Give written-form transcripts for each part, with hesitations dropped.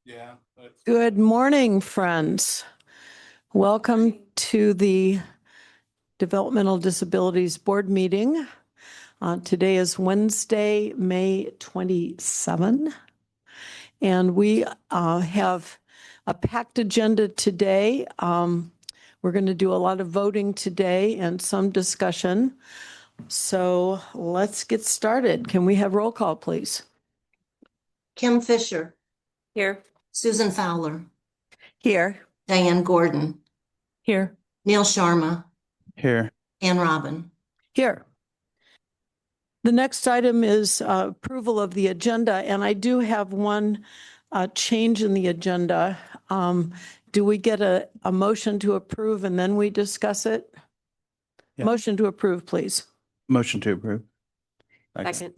Yeah. Good morning, friends. Welcome to the Developmental Disabilities Board meeting. Today is Wednesday, May 27, and we have a packed agenda today. We're going to do a lot of voting today and some discussion. So let's get started. Can we have roll call, please? Kim Fisher. Here. Susan Fowler. Here. Diane Gordon. Here. Neil Sharma. Here. Ann Robin. Here. The next item is approval of the agenda, and I do have one change in the agenda. Do we get a motion to approve and then we discuss it? Yeah. Motion to approve, please. Motion to approve. Second.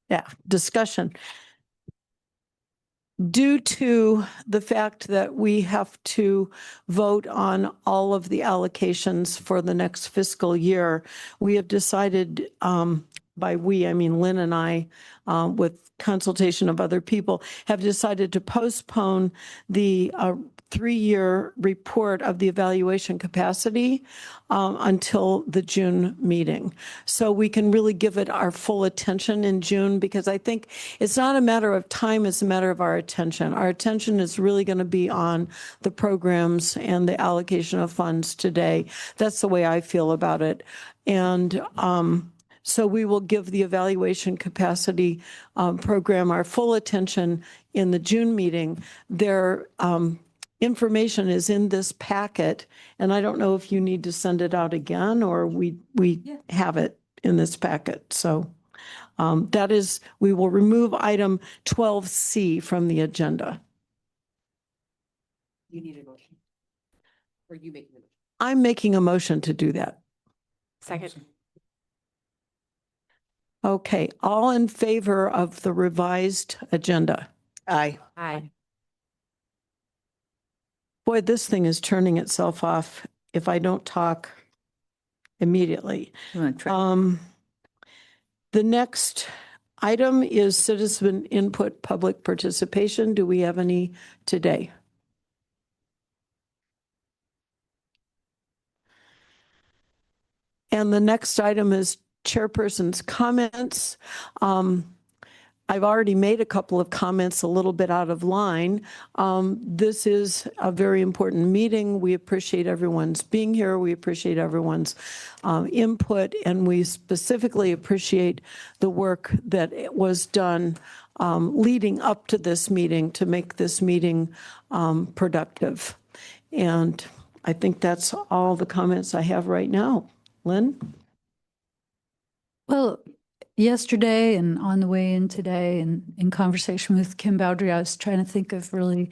Yeah, discussion. Due to the fact that we have to vote on all of the allocations for the next fiscal year, we have decided, by we, I mean Lynn and I, with consultation of other people, have decided to postpone the 3-year report of the evaluation capacity until the June meeting. So we can really give it our full attention in June, because I think it's not a matter of time, it's a matter of our attention. Our attention is really going to be on the programs and the allocation of funds today. That's the way I feel about it. And so we will give the evaluation capacity program our full attention in the June meeting. Their information is in this packet, and I don't know if you need to send it out again or we have it in this packet. So that is, we will remove item 12C from the agenda. You need a motion. Or you make a motion. I'm making a motion to do that. Second. Okay, all in favor of the revised agenda? Aye. Aye. Boy, this thing is turning itself off if I don't talk immediately. The next item is citizen input, public participation. Do we have any today? And the next item is chairperson's comments. I've already made a couple of comments a little bit out of line. This is a very important meeting. We appreciate everyone's being here. We appreciate everyone's input, and we specifically appreciate the work that was done leading up to this meeting to make this meeting productive. And I think that's all the comments I have right now. Lynn? Well, yesterday and on the way in today and in conversation with Kim Bowdry, I was trying to think of really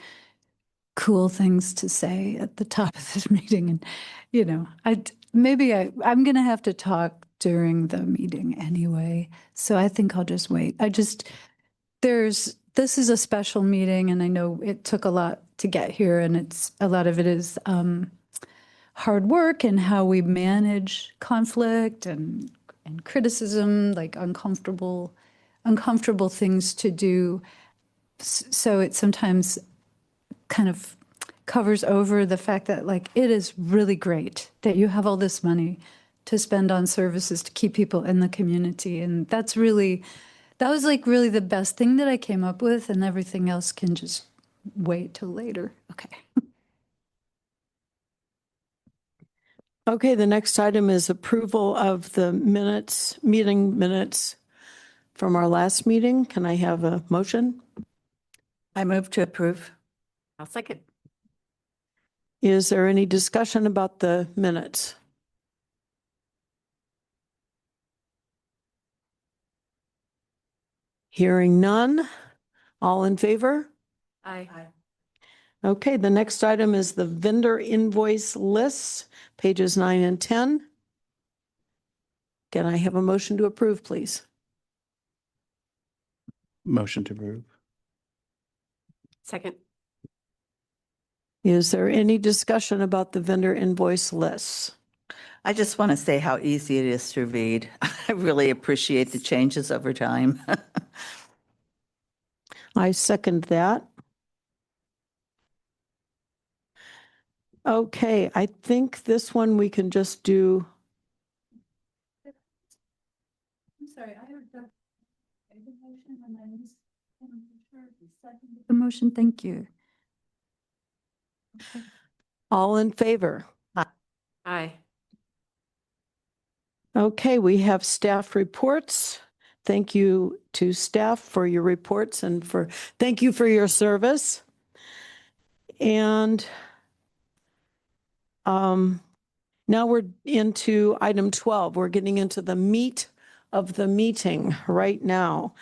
cool things to say at the top of this meeting. And, you know, I'm going to have to talk during the meeting anyway. So I think I'll just wait. This is a special meeting, and I know it took a lot to get here, and a lot of it is hard work and how we manage conflict and criticism, like uncomfortable things to do. So it sometimes kind of covers over the fact that, like, it is really great that you have all this money to spend on services to keep people in the community. And that was like really the best thing that I came up with, and everything else can just wait till later. Okay. Okay, the next item is approval of the meeting minutes from our last meeting. Can I have a motion? I move to approve. I'll second. Is there any discussion about the minutes? Hearing none. All in favor? Aye. Okay, the next item is the vendor invoice lists, pages 9 and 10. Can I have a motion to approve, please? Motion to approve. Second. Is there any discussion about the vendor invoice lists? I just want to say how easy it is to read. I really appreciate the changes over time. I second that. Okay, I think this one we can just do. I'm sorry, I heard the motion and then the motion, thank you. All in favor? Aye. Okay, we have staff reports. Thank you to staff for your reports and thank you for your service. And now we're into item 12. We're getting into the meat of the meeting right now.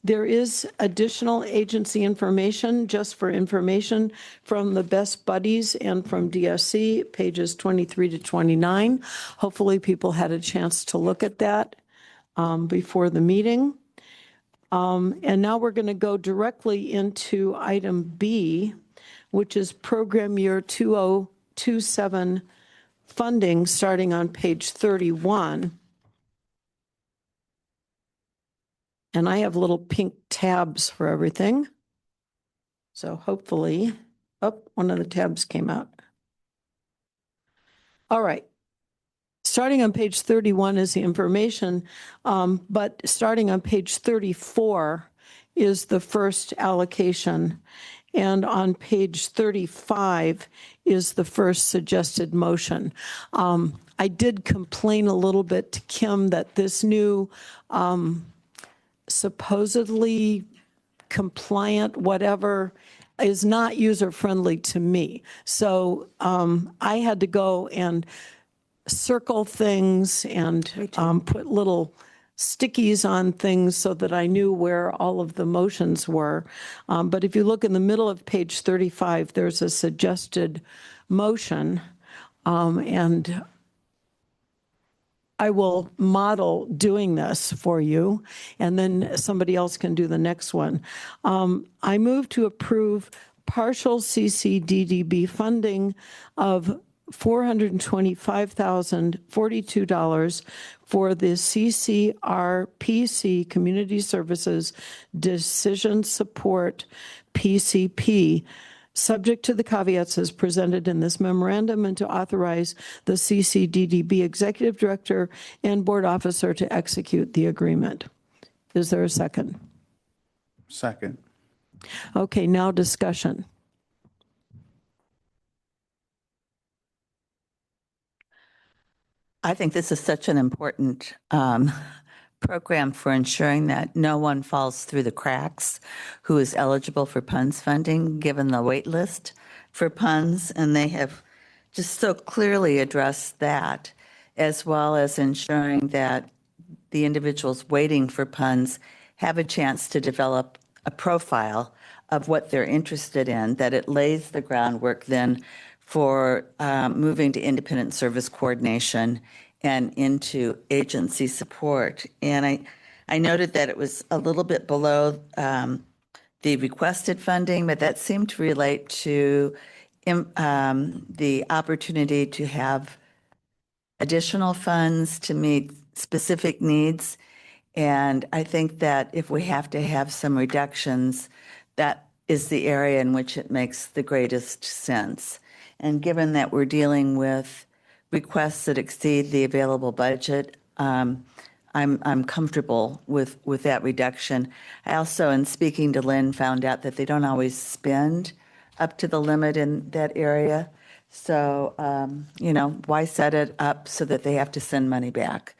There is additional agency information, just for information, from the Best Buddies and from DSC, pages 23 to 29. Hopefully people had a chance to look at that before the meeting. And now we're going to go directly into item B, which is program year 2027 funding, starting on page 31. And I have little pink tabs for everything. So hopefully, oh, one of the tabs came out. All right. Starting on page 31 is the information, but starting on page 34 is the first allocation. And on page 35 is the first suggested motion. I did complain a little bit to Kim that this new supposedly compliant, whatever, is not user-friendly to me. So I had to go and circle things and put little stickies on things so that I knew where all of the motions were. But if you look in the middle of page 35, there's a suggested motion, and I will model doing this for you, and then somebody else can do the next one. I move to approve partial CCDDB funding of $425,042 for the CCRPC Community Services Decision Support PCP, subject to the caveats as presented in this memorandum, and to authorize the CCDDB Executive Director and Board Officer to execute the agreement. Is there a second? Second. Okay, now discussion. I think this is such an important program for ensuring that no one falls through the cracks who is eligible for PUNS funding, given the wait list for PUNS. And they have just so clearly addressed that, as well as ensuring that the individuals waiting for PUNS have a chance to develop a profile of what they're interested in, that it lays the groundwork then for moving to independent service coordination and into agency support. And I noted that it was a little bit below the requested funding, but that seemed to relate to the opportunity to have additional funds to meet specific needs. And I think that if we have to have some reductions, that is the area in which it makes the greatest sense. And given that we're dealing with requests that exceed the available budget, I'm comfortable with that reduction. I also, in speaking to Lynn, found out that they don't always spend up to the limit in that area. So, why set it up so that they have to send money back?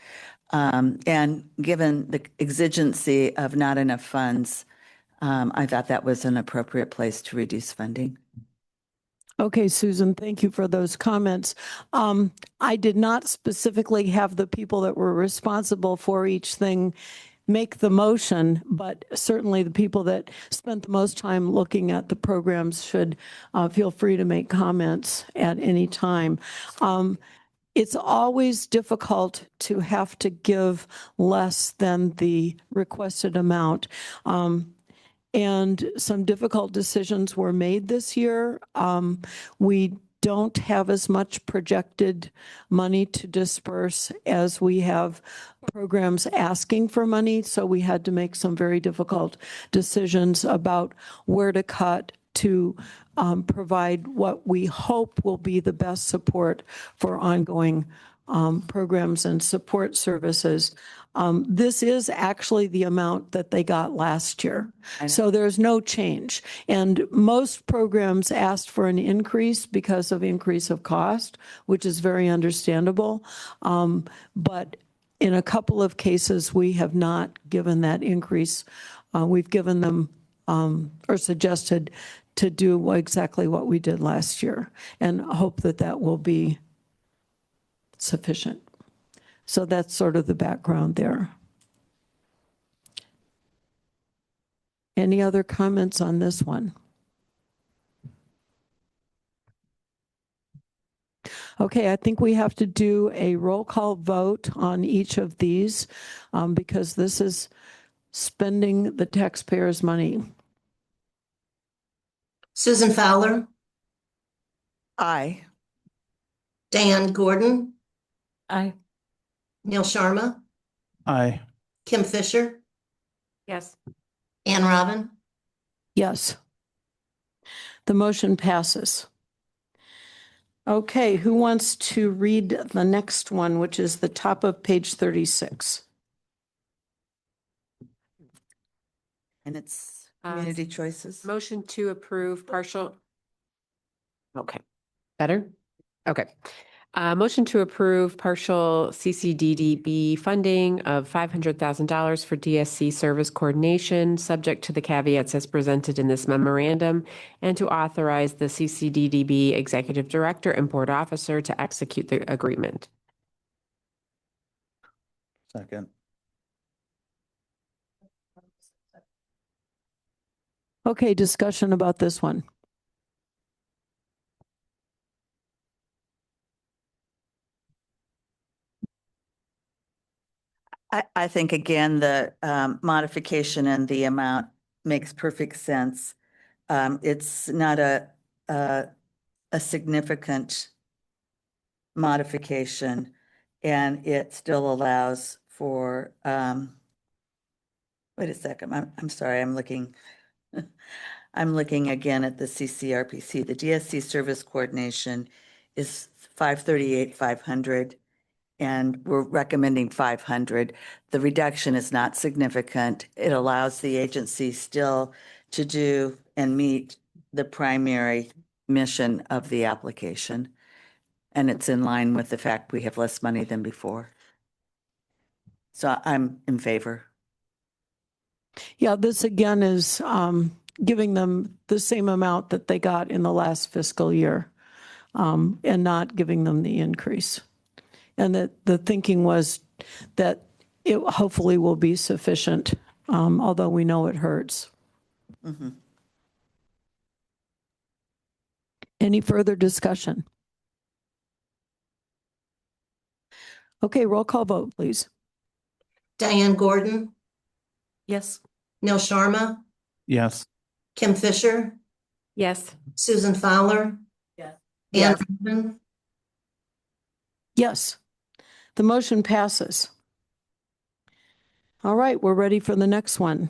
And given the exigency of not enough funds, I thought that was an appropriate place to reduce funding. Okay, Susan, thank you for those comments. I did not specifically have the people that were responsible for each thing make the motion, but certainly the people that spent the most time looking at the programs should feel free to make comments at any time. It's always difficult to have to give less than the requested amount. And some difficult decisions were made this year. We don't have as much projected money to disperse as we have programs asking for money. So we had to make some very difficult decisions about where to cut to provide what we hope will be the best support for ongoing programs and support services. This is actually the amount that they got last year. So there's no change. And most programs asked for an increase because of increase of cost, which is very understandable. But in a couple of cases, we have not given that increase. We've given them or suggested to do exactly what we did last year and hope that that will be sufficient. So that's sort of the background there. Any other comments on this one? Okay, I think we have to do a roll call vote on each of these because this is spending the taxpayers' money. Susan Fowler, Aye. Diane Gordon, Aye. Neil Sharma, Aye. Kim Fisher, Yes. Ann Robin. Yes. The motion passes. Okay, who wants to read the next one, which is the top of page 36? And it's community choices. Motion to approve partial. Okay, better? Okay. Motion to approve partial CCDDB funding of $500,000 for DSC service coordination, subject to the caveats as presented in this memorandum, and to authorize the CCDDB executive director and board officer to execute the agreement. Second. Okay, discussion about this one. I think, again, the modification and the amount makes perfect sense. It's not a significant modification, and it still allows for, wait a second, I'm sorry, I'm looking again at the CCRPC. The DSC service coordination is 538,500. And we're recommending 500. The reduction is not significant. It allows the agency still to do and meet the primary mission of the application. And it's in line with the fact we have less money than before. So I'm in favor. Yeah, this again is giving them the same amount that they got in the last fiscal year and not giving them the increase. And that the thinking was that it hopefully will be sufficient, although we know it hurts. Mm-hmm. Any further discussion? Okay, roll call vote, please. Diane Gordon, Yes. Neil Sharma, Yes. Kim Fisher, Yes. Susan Fowler. Yes. Ann Yes. Robin. Yes, the motion passes. All right, we're ready for the next one.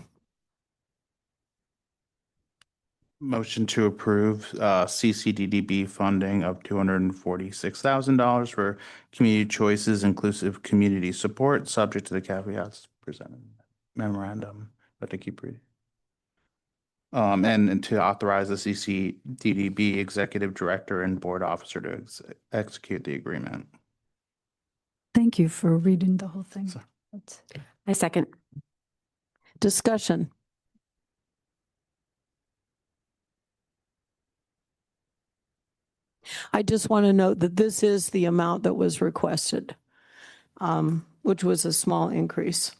Motion to approve CCDDB funding of $246,000 for community choices, inclusive community support, subject to the caveats presented in the memorandum. But to keep reading. And to authorize the CCDDB executive director and board officer to execute the agreement. Thank you for reading the whole thing. Sorry. That's- I second. Discussion. I just want to note that this is the amount that was requested, which was a small increase.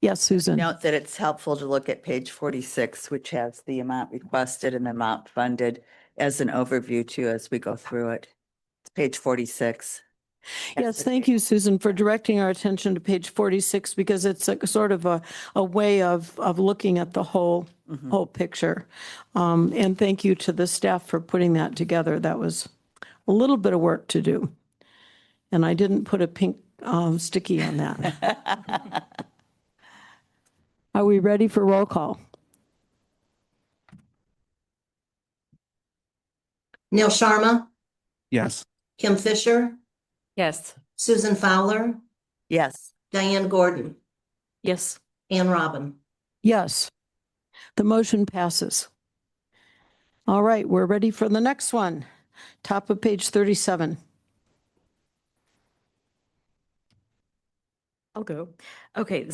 Yes, Susan. Note that it's helpful to look at page 46, which has the amount requested and the amount funded as an overview too, as we go through it. It's page 46. Yes, thank you, Susan, for directing our attention to page 46 because it's a sort of a way of looking at the whole picture. And thank you to the staff for putting that together. That was a little bit of work to do. And I didn't put a pink sticky on that. Are we ready for roll call? Neil Sharma, Yes. Kim Fisher, Yes. Susan Fowler, Yes. Diane Gordon, Yes. Ann Robin. Yes, the motion passes. All right, we're ready for the next one. Top of page 37. I'll go. Okay,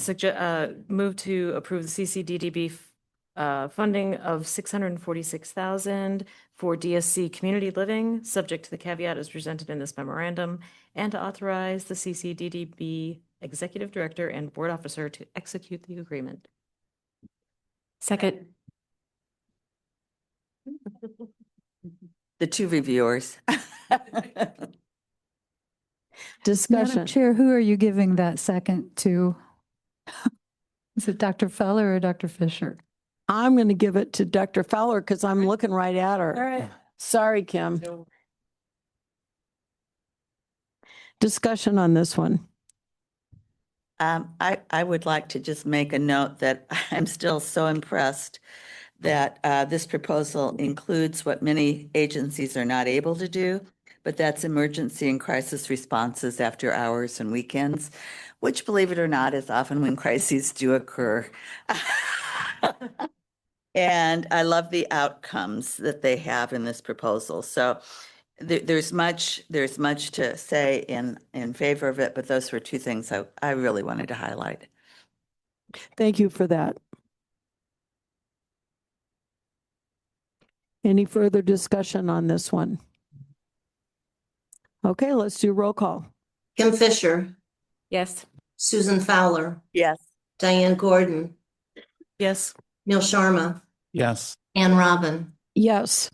move to approve the CCDDB funding of 646,000 for DSC Community Living, subject to the caveat as presented in this memorandum, and to authorize the CCDDB Executive Director and Board Officer to execute the agreement. Second. The two reviewers. Madam Discussion. Chair, who are you giving that second to? Is it Dr. Feller or Dr. Fisher? I'm going to give it to Dr. Fowler because I'm looking right at her. All right. Sorry, Kim. Discussion on this one. I would like to just make a note that I'm still so impressed that this proposal includes what many agencies are not able to do, but that's emergency and crisis responses after hours and weekends, which, believe it or not, is often when crises do occur. And I love the outcomes that they have in this proposal. So there's much to say in favor of it, but those were two things I really wanted to highlight. Thank you for that. Any further discussion on this one? Okay, let's do roll call. Kim Fisher, Yes. Susan Fowler, Yes. Diane Gordon, Yes. Neil Sharma, Yes. Ann Robin. Yes,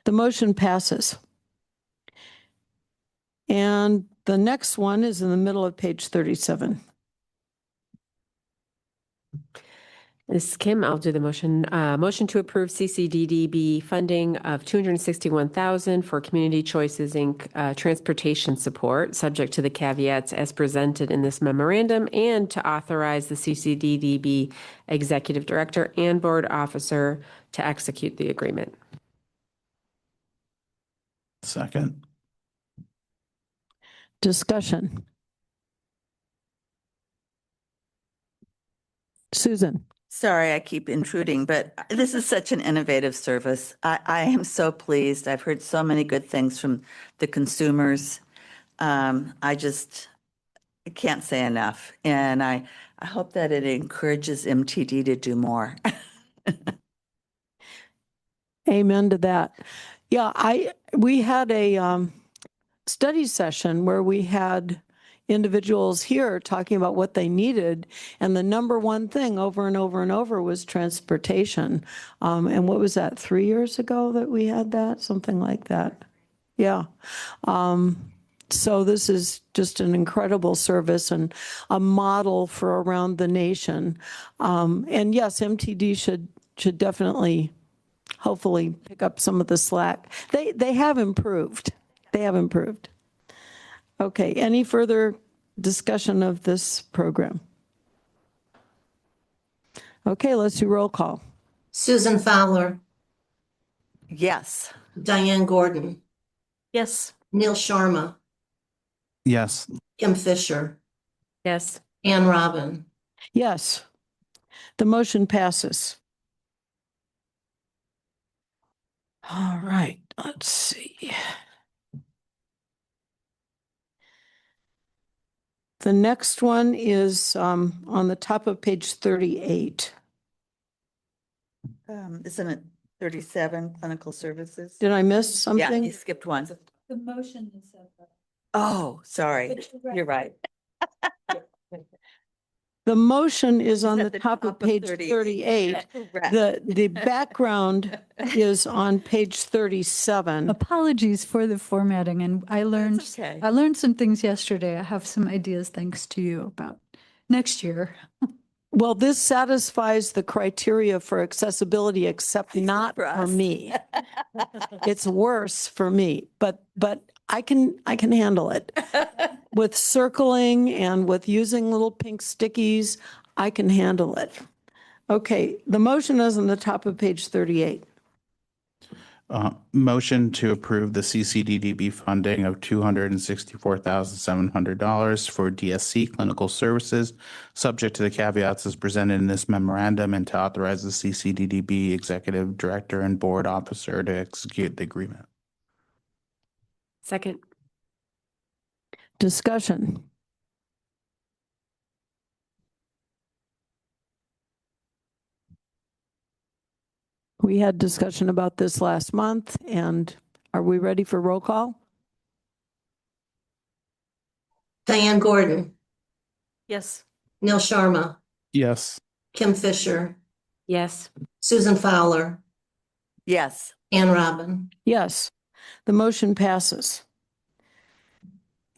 the motion passes. And the next one is in the middle of page 37. This is Kim. I'll do the motion. Motion to approve CCDDB funding of $261,000 for Community Choices Inc. Transportation support, subject to the caveats as presented in this memorandum, and to authorize the CCDDB Executive Director and Board Officer to execute the agreement. Second. Discussion. Susan. Sorry, I keep intruding, but this is such an innovative service. I am so pleased. I've heard so many good things from the consumers. I can't say enough. And I hope that it encourages MTD to do more. Amen to that. Yeah, we had a study session where we had individuals here talking about what they needed, and the number one thing over and over and over was transportation. And what was that, 3 years ago that we had that? Something like that. Yeah. So this is just an incredible service and a model for around the nation. And yes, MTD should definitely, hopefully, pick up some of the slack. They have improved. They have improved. Okay, any further discussion of this program? Okay, let's do roll call. Susan Fowler, Yes. Diane Gordon, Yes. Neil Sharma, Yes. Kim Fisher, Yes. Ann Robin. Yes, the motion passes. All right, let's see. The next one is on the top of page 38. Isn't it 37 clinical services? Did I miss Yeah, something? you skipped one. The motion is. Oh, sorry. You're right. The motion is on at the top of page 38. Correct. The background is on page 37. Apologies for the formatting, and I learned, okay. I learned some things yesterday. I have some ideas thanks to you about next year. Well, this satisfies the criteria for accessibility, except not for for us. me. It's worse for me, but I can handle it. With circling and with using little pink stickies, I can handle it. Okay, the motion is on the top of page 38. Motion to approve the CCDDB funding of $264,700 for DSC clinical services, subject to the caveats as presented in this memorandum, and to authorize the CCDDB executive director and board officer to execute the agreement. Second. Discussion. We had discussion about this last month, and are we ready for roll call? Diane Gordon, Yes. Neil Sharma, Yes. Kim Fisher, Yes. Susan Fowler, Yes. Ann Robin. Yes, the motion passes.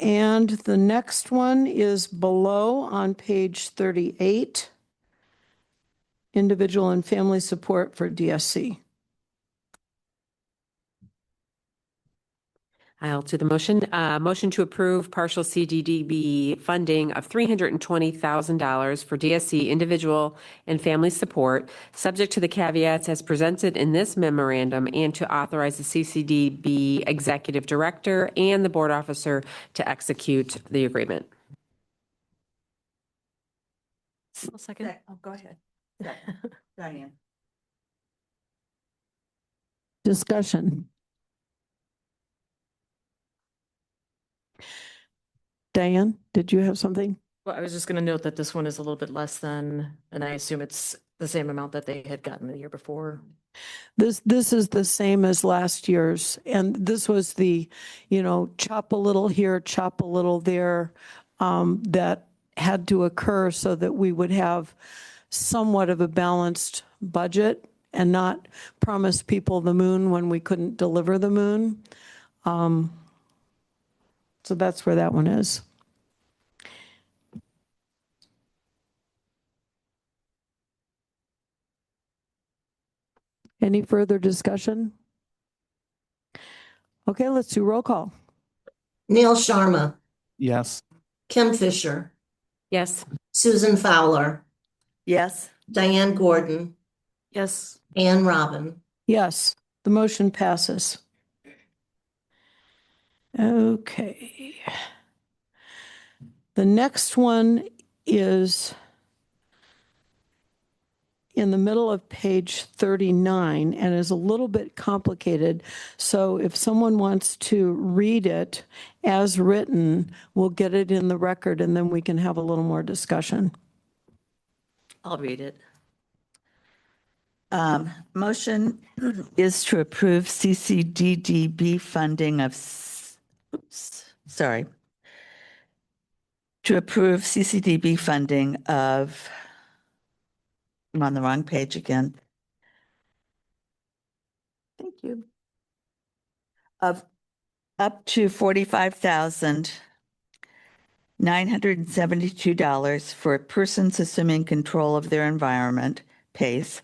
And the next one is below on page 38. Individual and family support for DSC. I'll do the motion. Motion to approve partial CDDB funding of $320,000 for DSC individual and family support, subject to the caveats as presented in this memorandum, and to authorize the CCDB executive director and the board officer to execute the agreement. I'll second. Oh, go ahead. Diane. Discussion. Diane, did you have something? Well, I was just going to note that this one is a little bit less than, and I assume it's the same amount that they had gotten the year before. This is the same as last year's, and this was the, chop a little here, chop a little there, that had to occur so that we would have somewhat of a balanced budget and not promise people the moon when we couldn't deliver the moon. So that's where that one is. Any further discussion? Okay, let's do roll call. Neil Sharma, Yes. Kim Fisher, Yes. Susan Fowler, Yes. Diane Gordon, Yes. Ann Robin. Yes, the motion passes. Okay. The next one is in the middle of page 39 and is a little bit complicated. So if someone wants to read it as written, we'll get it in the record and then we can have a little more discussion. I'll read it. Motion is to approve CCDDB funding of, to approve CCDB funding of, I'm on the wrong page again. Thank you. Of up to $45,972 for persons assuming control of their environment, PACE,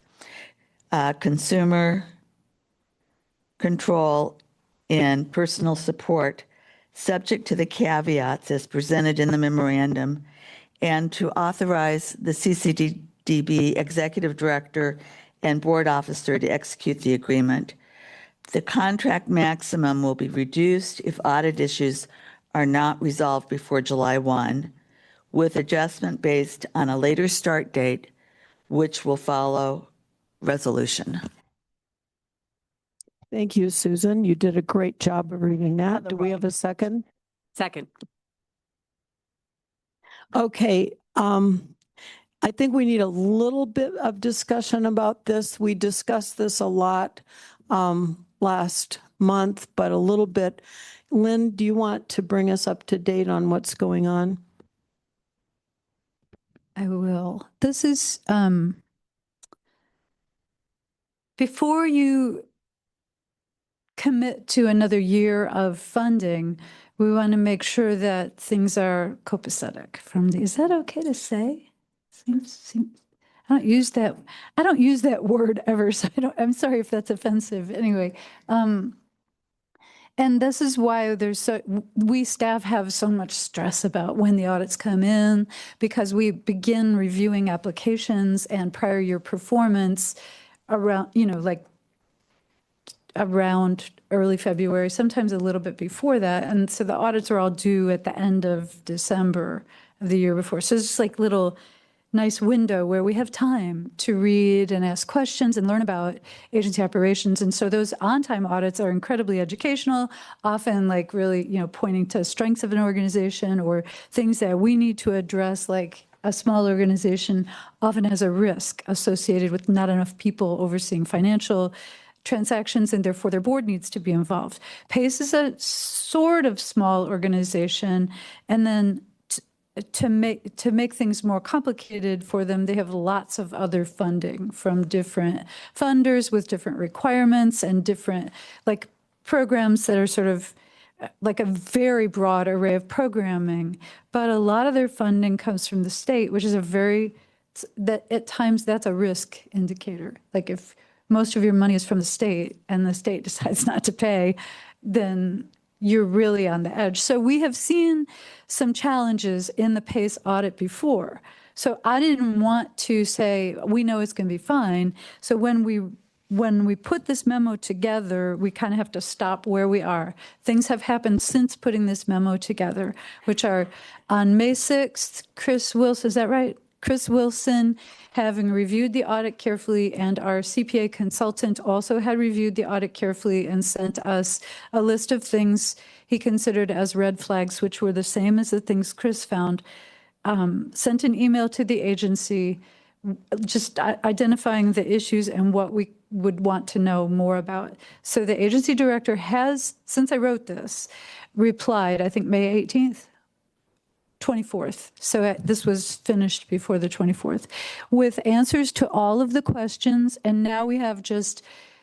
consumer control and personal support, subject to the caveats as presented in the memorandum, and to authorize the CCDDB executive director and board officer to execute the agreement. The contract maximum will be reduced if audit issues are not resolved before July 1, with adjustment based on a later start date, which will follow resolution. Thank you, Susan. You did a great job of reading that. Do we have a second? Second. Okay, I think we need a little bit of discussion about this. We discussed this a lot last month, but a little bit. Lynn, do you want to bring us up to date on what's going on? I will. This is, before you commit to another year of funding, we want to make sure that things are copacetic from the, is that okay to say? Seems, I don't use that word ever, so I'm sorry if that's offensive. Anyway, and this is why we staff have so much stress about when the audits come in, because we begin reviewing applications and prior year performance around, like around early February, sometimes a little bit before that. And so the audits are all due at the end of December of the year before. So it's just like little nice window where we have time to read and ask questions and learn about agency operations. And so those on-time audits are incredibly educational, often like really, pointing to strengths of an organization or things that we need to address, like a small organization often has a risk associated with not enough people overseeing financial transactions, and therefore their board needs to be involved. PACE is a sort of small organization, and then to make things more complicated for them, they have lots of other funding from different funders with different requirements and different like programs that are sort of like a very broad array of programming. But a lot of their funding comes from the state, which is that at times that's a risk indicator. Like if most of your money is from the state and the state decides not to pay, then you're really on the edge. So we have seen some challenges in the PACE audit before. So I didn't want to say, we know it's going to be fine. So when we put this memo together, we kind of have to stop where we are. Things have happened since putting this memo together, which are on May 6th, Chris Wilson, is that right? Chris Wilson, having reviewed the audit carefully, and our CPA consultant also had reviewed the audit carefully and sent us a list of things he considered as red flags, which were the same as the things Chris found, sent an email to the agency just identifying the issues and what we would want to know more about. So the agency director has, since I wrote this, replied, I think May 18th, 24th. So this was finished before the 24th with answers to all of the questions. And now we have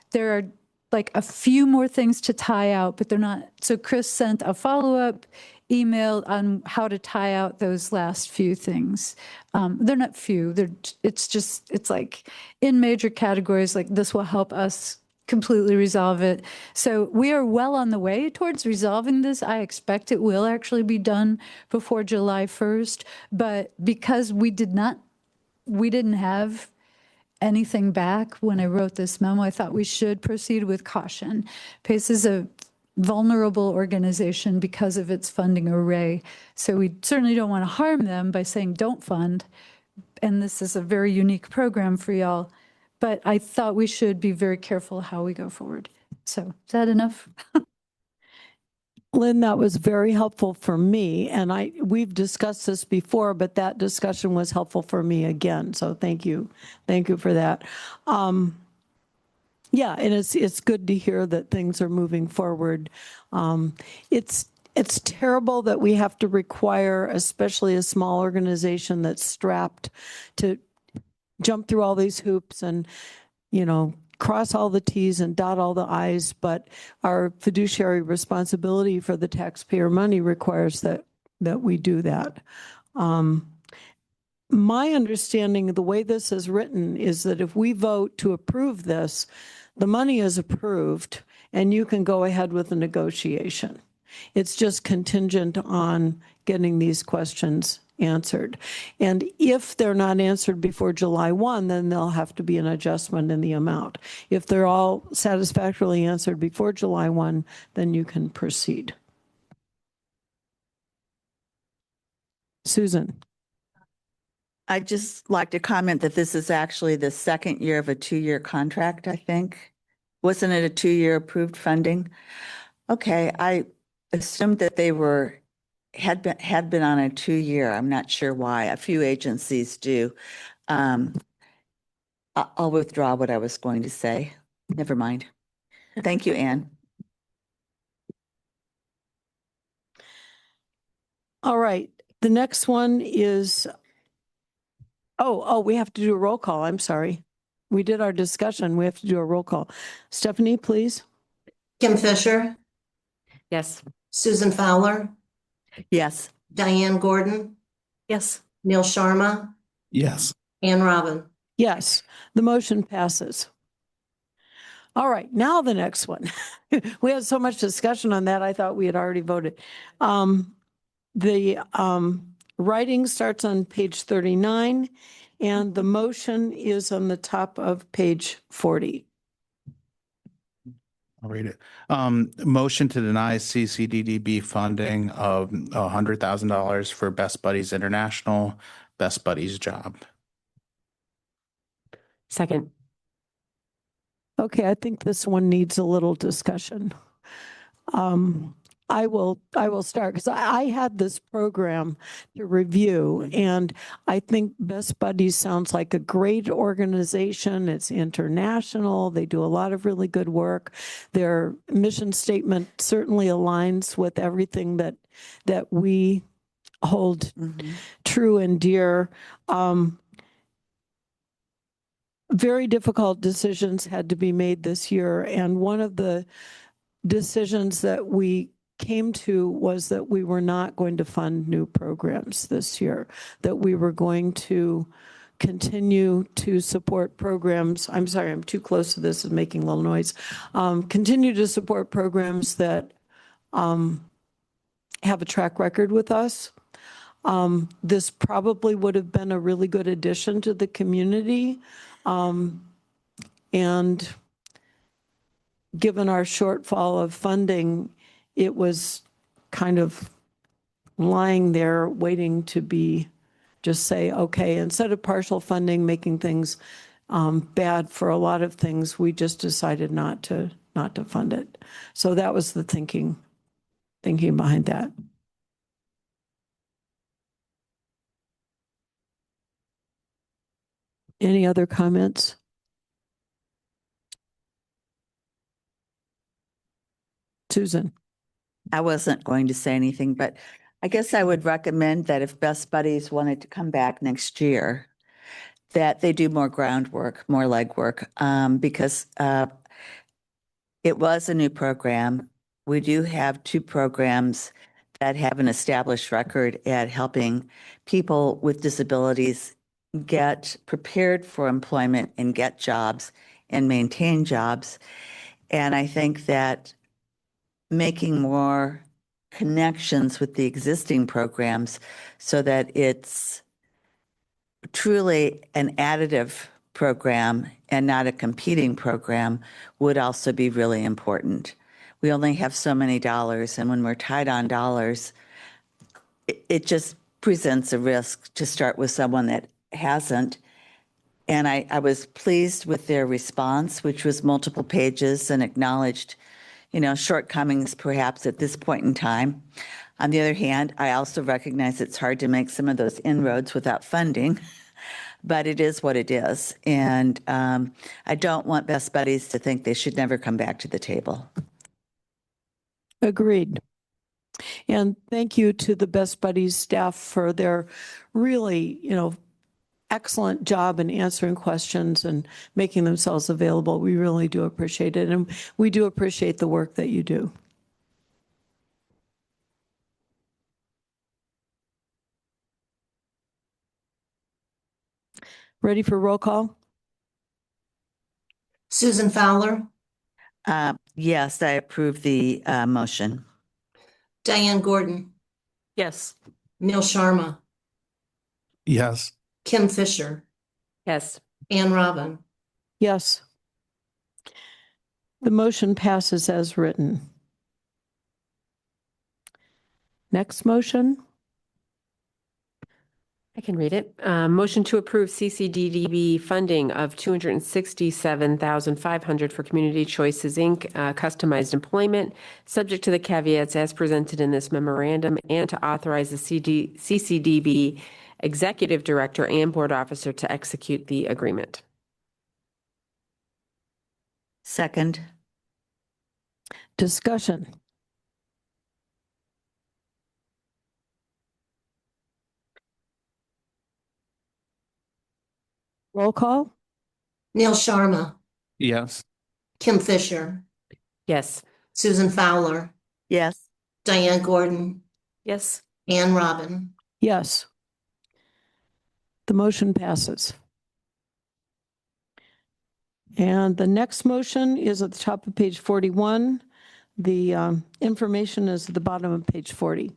there are like a few more things to tie out, but they're not. So Chris sent a follow-up email on how to tie out those last few things. They're not few. It's like in major categories, like this will help us completely resolve it. So we are well on the way towards resolving this. I expect it will actually be done before July 1st, but because we didn't have anything back when I wrote this memo, I thought we should proceed with caution. PACE is a vulnerable organization because of its funding array. So we certainly don't want to harm them by saying don't fund. And this is a very unique program for y'all. But I thought we should be very careful how we go forward. So is that enough? Lynn, that was very helpful for me. And we've discussed this before, but that discussion was helpful for me again. So thank you. Thank you for that. Yeah, and it's good to hear that things are moving forward. It's terrible that we have to require, especially a small organization that's strapped to jump through all these hoops and, cross all the T's and dot all the I's, but our fiduciary responsibility for the taxpayer money requires that we do that. My understanding of the way this is written is that if we vote to approve this, the money is approved and you can go ahead with the negotiation. It's just contingent on getting these questions answered. And if they're not answered before July 1, then there'll have to be an adjustment in the amount. If they're all satisfactorily answered before July 1, then you can proceed. Susan. I'd just like to comment that this is actually the second year of a 2-year contract, I think. Wasn't it a 2-year approved funding? Okay, I assumed that they had been on a 2-year. I'm not sure why. A few agencies do. I'll withdraw what I was going to say. Never mind. Thank you, Anne. All right. The next one is we have to do a roll call. I'm sorry. We did our discussion. We have to do a roll call. Stephanie, please. Kim Fisher, Yes. Susan Fowler, Yes. Diane Gordon, Yes. Neil Sharma, Yes. Ann Robin. Yes, the motion passes. All right, now the next one. We had so much discussion on that, I thought we had already voted. The writing starts on page 39, and the motion is on the top of page 40. I'll read it. Motion to deny CCDDB funding of $100,000 for Best Buddies International, Best Buddies job. Second. Okay, I think this one needs a little discussion. I will start because I had this program to review, and I think Best Buddies sounds like a great organization. It's international. They do a lot of really good work. Their mission statement certainly aligns with everything that we hold true and dear. Very difficult decisions had to be made this year, and one of the decisions that we came to was that we were not going to fund new programs this year, that we were going to continue to support programs. I'm sorry, I'm too close to this and making a little noise. Continue to support programs that have a track record with us. This probably would have been a really good addition to the community. And given our shortfall of funding, it was kind of lying there waiting to be, just say, okay, instead of partial funding, making things bad for a lot of things, we just decided not to fund it. So that was the thinking behind that. Any other comments? Susan? I wasn't going to say anything, but I guess I would recommend that if Best Buddies wanted to come back next year, that they do more groundwork, more legwork, because it was a new program. We do have two programs that have an established record at helping people with disabilities get prepared for employment and get jobs and maintain jobs. And I think that making more connections with the existing programs so that it's truly an additive program and not a competing program would also be really important. We only have so many dollars, and when we're tight on dollars, it just presents a risk to start with someone that hasn't. And I was pleased with their response, which was multiple pages and acknowledged, shortcomings perhaps at this point in time. On the other hand, I also recognize it's hard to make some of those inroads without funding, but it is what it is. And I don't want Best Buddies to think they should never come back to the table. Agreed. And thank you to the Best Buddies staff for their really, excellent job in answering questions and making themselves available. We really do appreciate it. And we do appreciate the work that you do. Ready for roll call? Susan Fowler, Yes, I approve the motion. Diane Gordon, Yes. Neil Sharma, Yes. Kim Fisher, Yes. Ann Robin. Yes. The motion passes as written. Next motion? I can read it. Motion to approve CCDDB funding of $267,500 for Community Choices, Inc., customized employment, subject to the caveats as presented in this memorandum, and to authorize the CCDB executive director and board officer to execute the agreement. Second. Discussion. Roll call? Neil Sharma, Yes. Kim Fisher, Yes. Susan Fowler, Yes. Diane Gordon, Yes. Ann Robin. Yes. The motion passes. And the next motion is at the top of page 41. The information is at the bottom of page 40.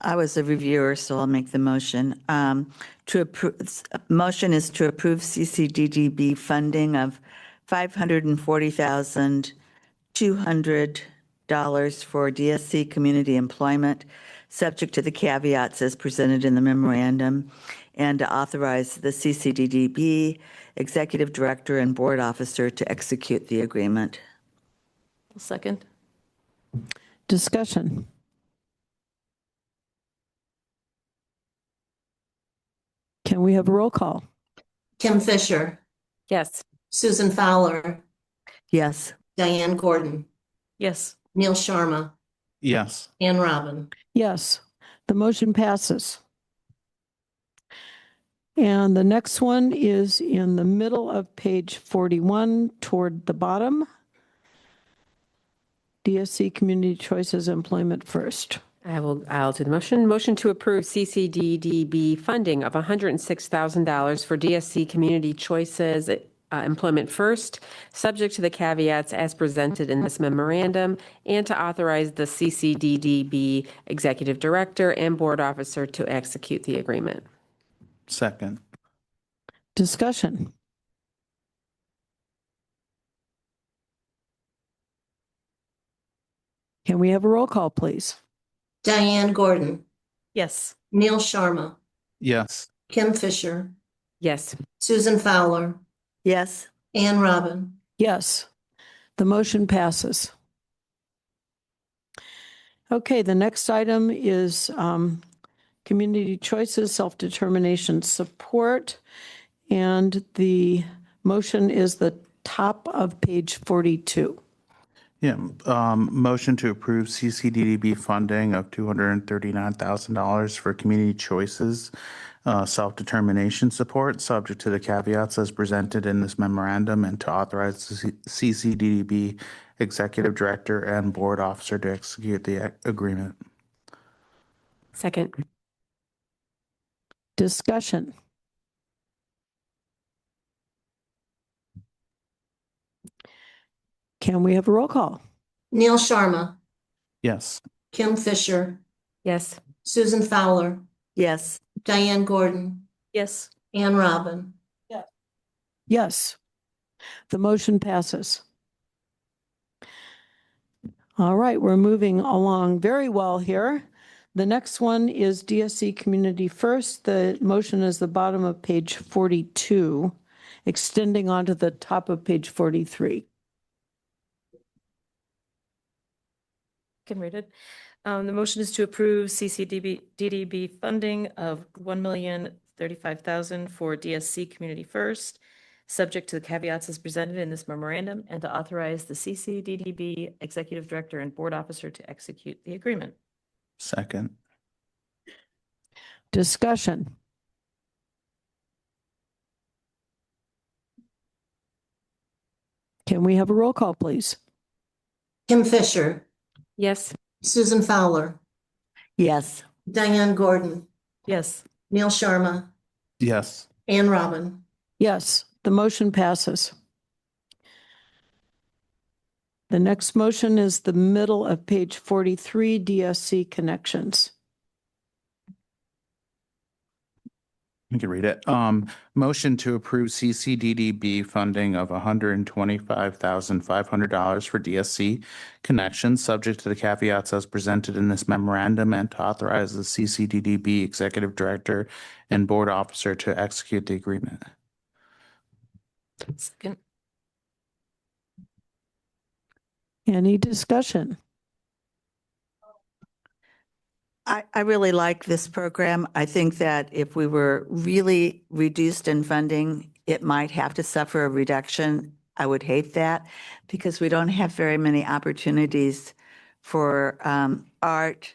I was a reviewer, so I'll make the motion. To approve, motion is to approve CCDDB funding of $540,200 for DSC community employment, subject to the caveats as presented in the memorandum, and to authorize the CCDDB executive director and board officer to execute the agreement. Second. Discussion. Can we have a roll call? Kim Fisher, Yes. Susan Fowler, Yes. Diane Gordon, Yes. Neil Sharma, Yes. Ann Robin. Yes, the motion passes. And the next one is in the middle of page 41 toward the bottom. DSC Community Choices Employment First. I'll do the motion. Motion to approve CCDDB funding of $106,000 for DSC Community Choices Employment First, subject to the caveats as presented in this memorandum, and to authorize the CCDDB executive director and board officer to execute the agreement. Second. Discussion. Can we have a roll call, please? Diane Gordon, Yes. Neil Sharma, Yes. Kim Fisher, Yes. Susan Fowler, Yes. Ann Robin. Yes, the motion passes. Okay, the next item is Community Choices Self-Determination Support. And the motion is the top of page 42. Yeah, motion to approve CCDDB funding of $239,000 for community choices, self-determination support, subject to the caveats as presented in this memorandum, and to authorize the CCDDB executive director and board officer to execute the agreement. Second. Discussion. Can we have a roll call? Neil Sharma, Yes. Kim Fisher, Yes. Susan Fowler, Yes. Diane Gordon, Yes. Ann Robin. Yes, the motion passes. All right, we're moving along very well here. The next one is DSC Community First. The motion is the bottom of page 42, extending onto the top of page 43. Can read it. The motion is to approve CCDDB funding of $1,035,000 for DSC Community First, subject to the caveats as presented in this memorandum, and to authorize the CCDDB executive director and board officer to execute the agreement. Second. Discussion. Can we have a roll call, please? Kim Fisher, Yes. Susan Fowler, Yes. Diane Gordon, Yes. Neil Sharma, Yes. Ann Robin. Yes, the motion passes. The next motion is the middle of page 43, DSC Connections. You can read it. Motion to approve CCDDB funding of $125,500 for DSC connections, subject to the caveats as presented in this memorandum, and to authorize the CCDDB executive director and board officer to execute the agreement. Second. Any discussion? I really like this program. I think that if we were really reduced in funding, it might have to suffer a reduction. I would hate that because we don't have very many opportunities for art,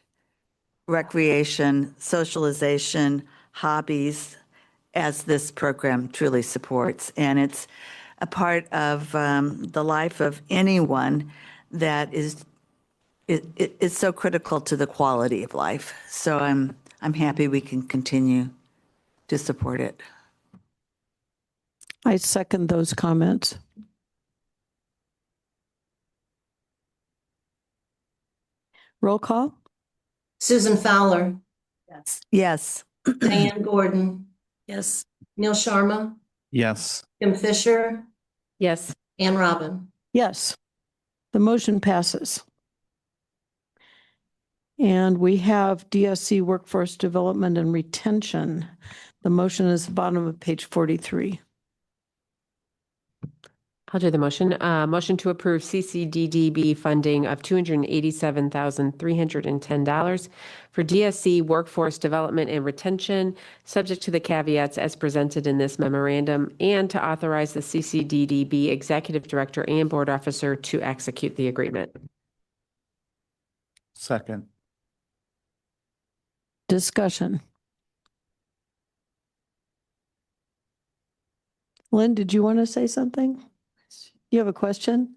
recreation, socialization, hobbies, as this program truly supports. And it's a part of the life of anyone that is it's so critical to the quality of life. So I'm happy we can continue to support it. I second those comments. Roll call? Susan Fowler, Yes. Diane Gordon, Yes. Neil Sharma, Yes. Kim Fisher, Yes. Ann Robin. Yes. The motion passes. And we have DSC Workforce Development and Retention. The motion is the bottom of page 43. I'll do the motion. Motion to approve CCDDB funding of $287,310 for DSC Workforce Development and Retention, subject to the caveats as presented in this memorandum, and to authorize the CCDDB Executive Director and Board Officer to execute the agreement. Second. Discussion. Lynn, did you want to say something? You have a question?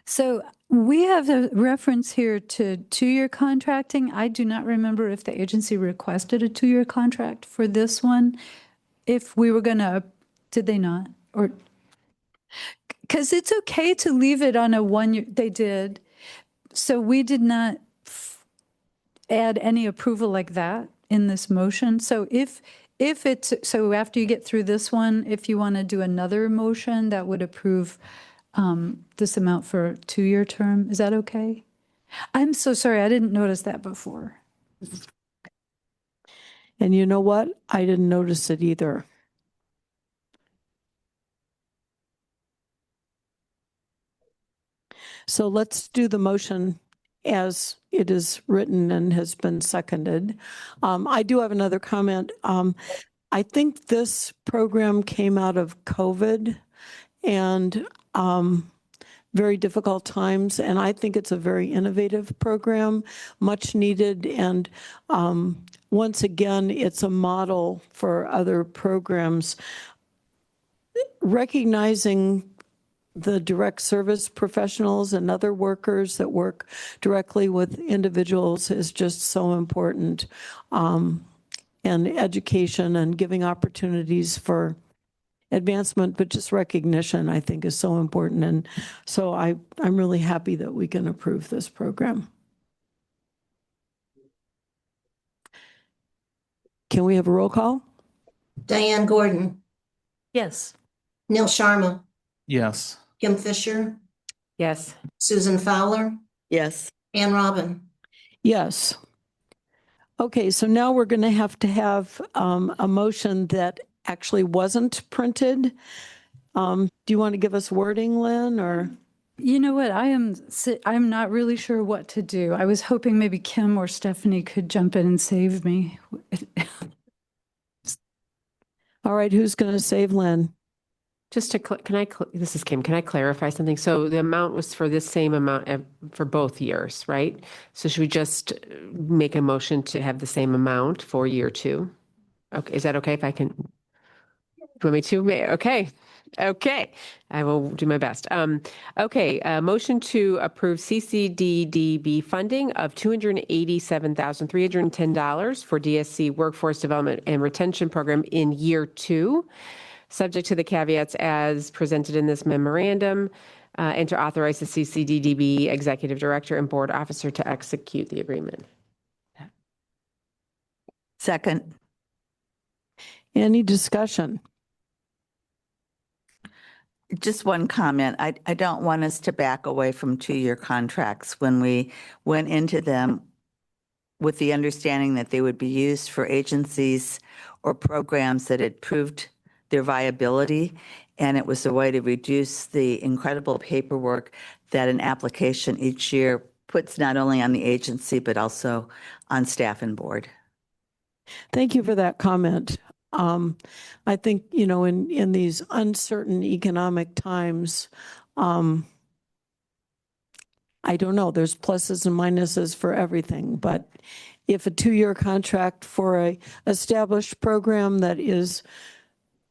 So we have a reference here to 2-year contracting. I do not remember if the agency requested a 2-year contract for this one. If we were going to, did they not? Or, because it's okay to leave it on a 1-year, they did. So we did not add any approval like that in this motion. So if it's, so after you get through this one, if you want to do another motion that would approve this amount for a 2-year term, is that okay? I'm so sorry, I didn't notice that before. And you know what? I didn't notice it either. So let's do the motion as it is written and has been seconded. I do have another comment. I think this program came out of COVID and very difficult times, and I think it's a very innovative program, much needed, and once again, it's a model for other programs. Recognizing the direct service professionals and other workers that work directly with individuals is just so important. And education and giving opportunities for advancement, but just recognition, I think, is so important. And so I'm really happy that we can approve this program. Can we have a roll call? Diane Gordon, Yes. Neil Sharma, Yes. Kim Fisher, Yes. Susan Fowler, Yes. Ann Robin. Yes. Okay, so now we're going to have a motion that actually wasn't printed. Do you want to give us wording, Lynn, or? You know what, I'm not really sure what to do. I was hoping maybe Kim or Stephanie could jump in and save me. All right, who's going to save Lynn? Just to, this is Kim, can I clarify something? So the amount was for this same amount for both years, right? So should we just make a motion to have the same amount for year 2? Okay, is that okay if I can? Do you want me to? Okay. Okay, I will do my best. Okay, motion to approve CCDDB funding of $287,310 for DSC Workforce Development and Retention Program in year 2, subject to the caveats as presented in this memorandum, and to authorize the CCDDB Executive Director and Board Officer to execute the agreement. Second. Any discussion? Just one comment. I don't want us to back away from 2-year contracts when we went into them with the understanding that they would be used for agencies or programs that had proved their viability. And it was a way to reduce the incredible paperwork that an application each year puts not only on the agency, but also on staff and board. Thank you for that comment. I think, you know, in these uncertain economic times, I don't know, there's pluses and minuses for everything, but if a 2-year contract for a established program that is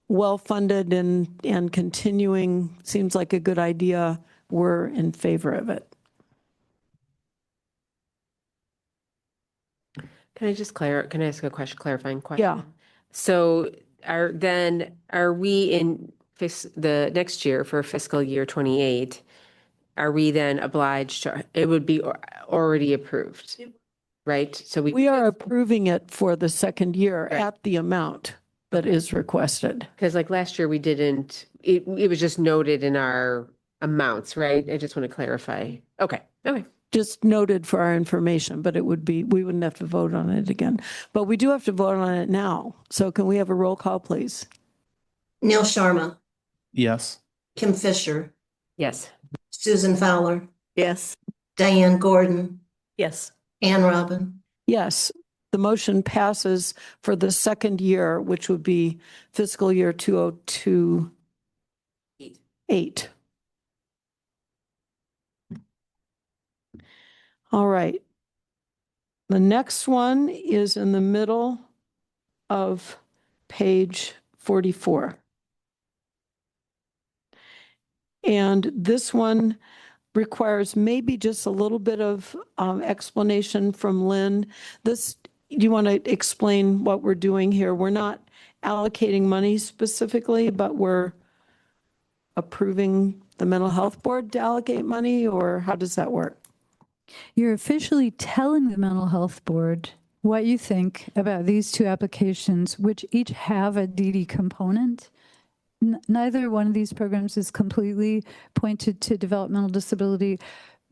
well-funded and continuing seems like a good idea, we're in favor of it. Can I just can I ask a clarifying question? Yeah. So are we in the next year for fiscal year 28, are we then obliged to, it would be already approved, right? So We are approving it for the second year Right. at the amount that is requested. because like last year we didn't, it was just noted in our amounts, right? I just want to clarify. Okay. Just noted for our information, but it would be, we wouldn't have to vote on it again. But we do have to vote on it now. So can we have a roll call, please? Neil Sharma, Yes. Kim Fisher, Yes. Susan Fowler, Yes. Diane Gordon, Yes. Ann Robin. Yes, the motion passes for the second year, which would be fiscal year 2028. All right. The next one is in the middle of page 44. And this one requires maybe just a little bit of explanation from Lynn. Do you want to explain what we're doing here? We're not allocating money specifically, but we're approving the mental health board to allocate money, or how does that work? You're officially telling the mental health board what you think about these two applications, which each have a DD component. Neither one of these programs is completely pointed to developmental disability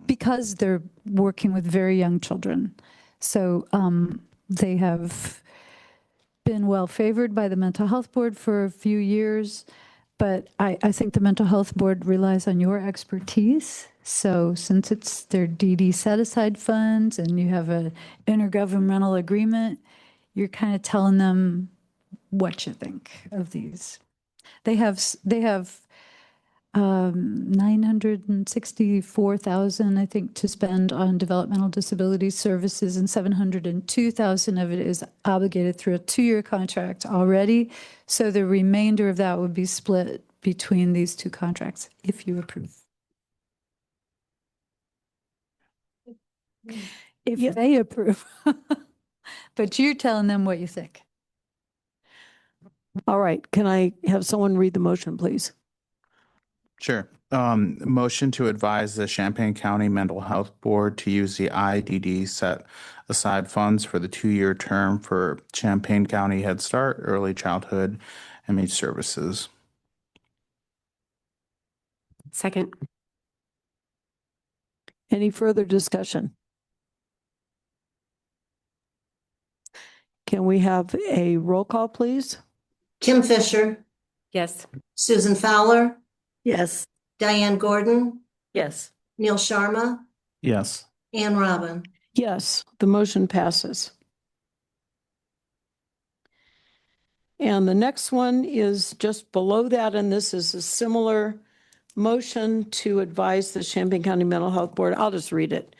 because they're working with very young children. So they have been well favored by the mental health board for a few years, but I think the mental health board relies on your expertise. So since it's their DD set aside funds and you have an intergovernmental agreement, you're kind of telling them what you think of these. They have 964,000, I think, to spend on developmental disability services, and 702,000 of it is obligated through a 2-year contract already. So the remainder of that would be split between these two contracts if you approve. If Yeah. they approve. But you're telling them what you think. All right, can I have someone read the motion, please? Sure. Motion to advise the Champaign County Mental Health Board to use the IDD set aside funds for the 2-year term for Champaign County Head Start, Early Childhood, MH Services. Second. Any further discussion? Can we have a roll call, please? Kim Fisher, Yes. Susan Fowler, Yes. Diane Gordon, Yes. Neil Sharma, Yes. Ann Robin. Yes, the motion passes. And the next one is just below that, and this is a similar motion to advise the Champaign County Mental Health Board. I'll just read it.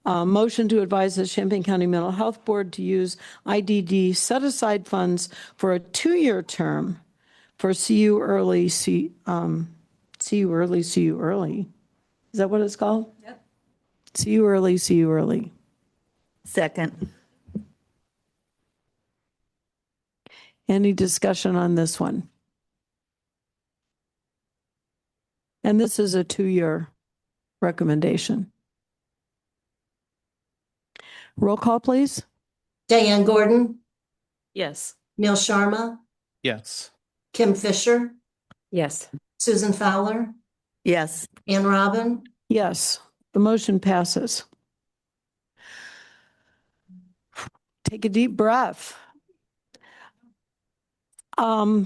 Motion to advise the Champaign County Mental Health Board to use IDD set-aside funds for a 2-year term for See You Early. See You Early. Is that what it's called? Yep. See You Early. Second. Any discussion on this one? And this is a 2-year recommendation. Roll call, please. Diane Gordon, Yes. Neil Sharma, Yes. Kim Fisher, Yes. Susan Fowler, Yes. Ann Robin. Yes, the motion passes. Take a deep breath.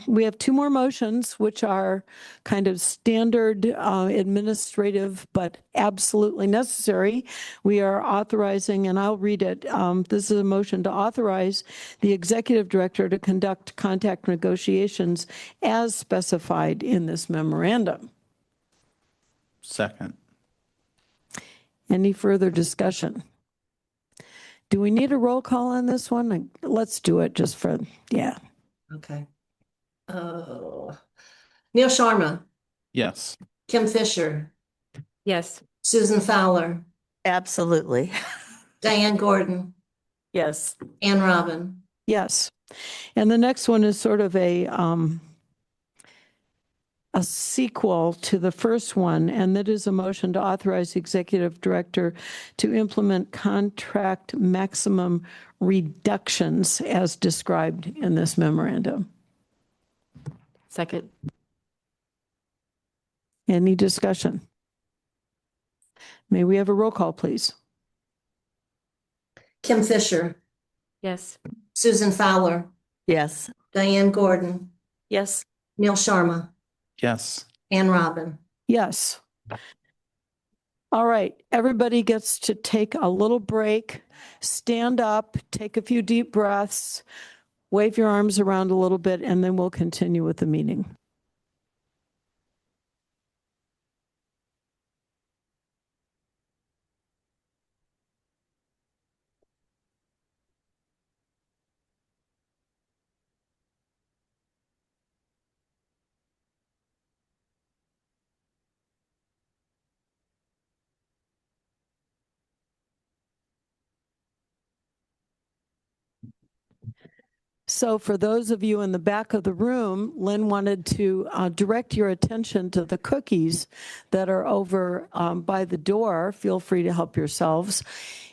We have 2 more motions, which are kind of standard administrative, but absolutely necessary. We are authorizing, and I'll read it. This is a motion to authorize the executive director to conduct contract negotiations as specified in this memorandum. Second. Any further discussion? Do we need a roll call on this one? Let's do it just for, yeah. Okay. Oh. Neil Sharma, Yes. Kim Fisher, Yes. Susan Fowler, Absolutely. Diane Gordon, Yes. Ann Robin. Yes. And the next one is sort of a sequel to the first one, and that is a motion to authorize the executive director to implement contract maximum reductions as described in this memorandum. Second. Any discussion? May we have a roll call, please? Kim Fisher, Yes. Susan Fowler, Yes. Diane Gordon, Yes. Neil Sharma, Yes. Ann Robin. Yes. All right, everybody gets to take a little break, stand up, take a few deep breaths, wave your arms around a little bit, and then we'll continue with the meeting. So for those of you in the back of the room, Lynn wanted to direct your attention to the cookies that are over by the door. Feel free to help yourselves,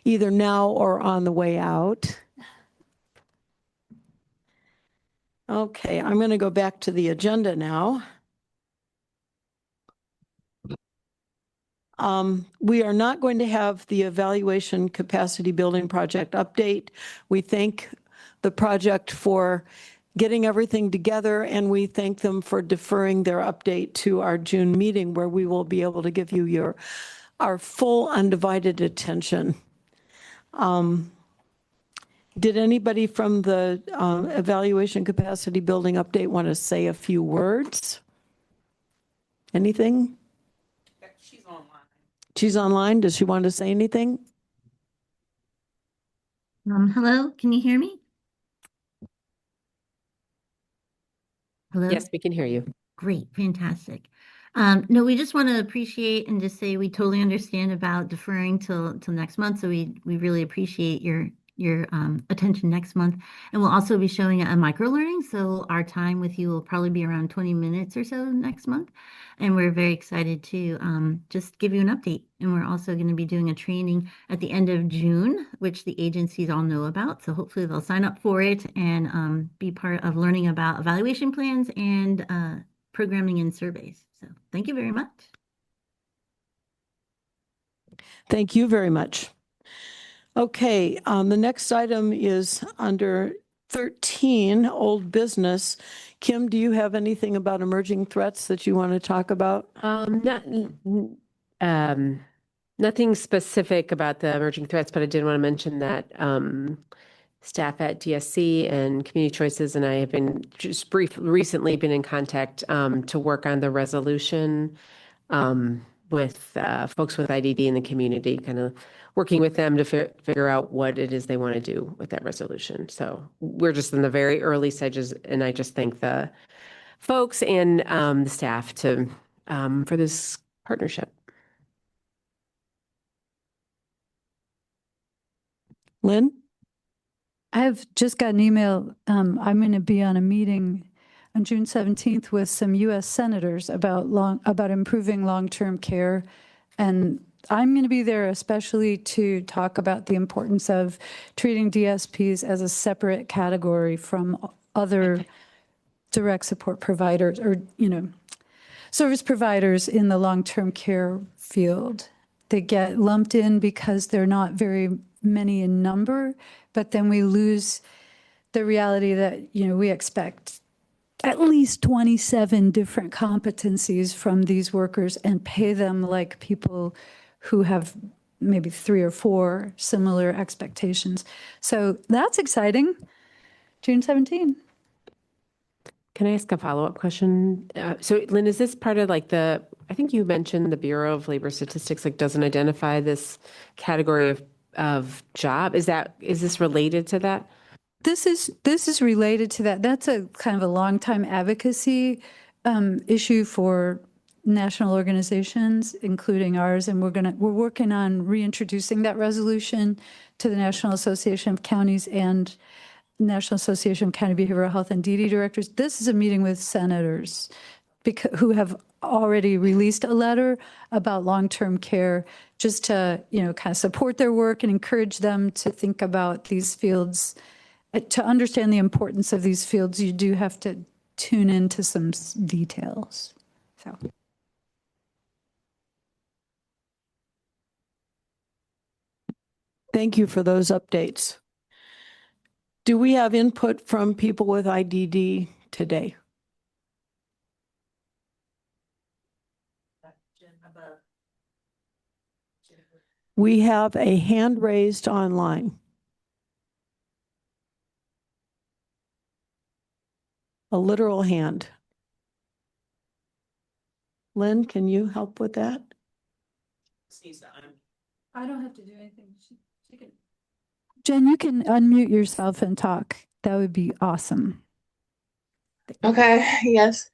either now or on the way out. Okay, I'm going to go back to the agenda now. We are not going to have the evaluation capacity building project update. We thank the project for getting everything together, and we thank them for deferring their update to our June meeting, where we will be able to give you our full undivided attention. Did anybody from the evaluation capacity building update want to say a few words? Anything? She's online. She's online. Does she want to say anything? Hello, can you hear me? Hello? Yes, we can hear you. Great, fantastic. No, we just want to appreciate and just say we totally understand about deferring till next month. So we really appreciate your attention next month. And we'll also be showing a micro learning. So our time with you will probably be around 20 minutes or so next month. And we're very excited to just give you an update. And we're also going to be doing a training at the end of June, which the agencies all know about. So hopefully they'll sign up for it and be part of learning about evaluation plans and programming and surveys. So thank you very much. Thank you very much. Okay, the next item is under 13, old business. Kim, do you have anything about emerging threats that you want to talk about? Nothing specific about the emerging threats, but I did want to mention that staff at DSC and Community Choices and I have been just recently been in contact to work on the resolution with folks with IDD in the community, kind of working with them to figure out what it is they want to do with that resolution. So we're just in the very early stages, and I just thank the folks and the staff for this partnership. Lynn? I've just got an email. I'm going to be on a meeting on June 17th with some U.S. senators about improving long-term care. And I'm going to be there especially to talk about the importance of treating DSPs as a separate category from other direct support providers or, service providers in the long-term care field. They get lumped in because they're not very many in number, but then we lose the reality that, we expect at least 27 different competencies from these workers and pay them like people who have maybe 3 or 4 similar expectations. So that's exciting. June 17. Can I ask a follow-up question? So Lynn, is this part of like I think you mentioned the Bureau of Labor Statistics like doesn't identify this category of job. Is this related to that? This is related to that. That's a kind of a long time advocacy issue for national organizations, including ours, and we're working on reintroducing that resolution to the National Association of Counties and National Association of County Behavioral Health and DD directors. This is a meeting with senators who have already released a letter about long-term care, just to kind of support their work and encourage them to think about these fields. To understand the importance of these fields, you do have to tune into some details. So. Thank you for those updates. Do we have input from people with IDD today? We have a hand raised online. A literal hand. Lynn, can you help with that? I don't have to do anything. She can. Jen, you can unmute yourself and talk. That would be awesome. Okay, yes.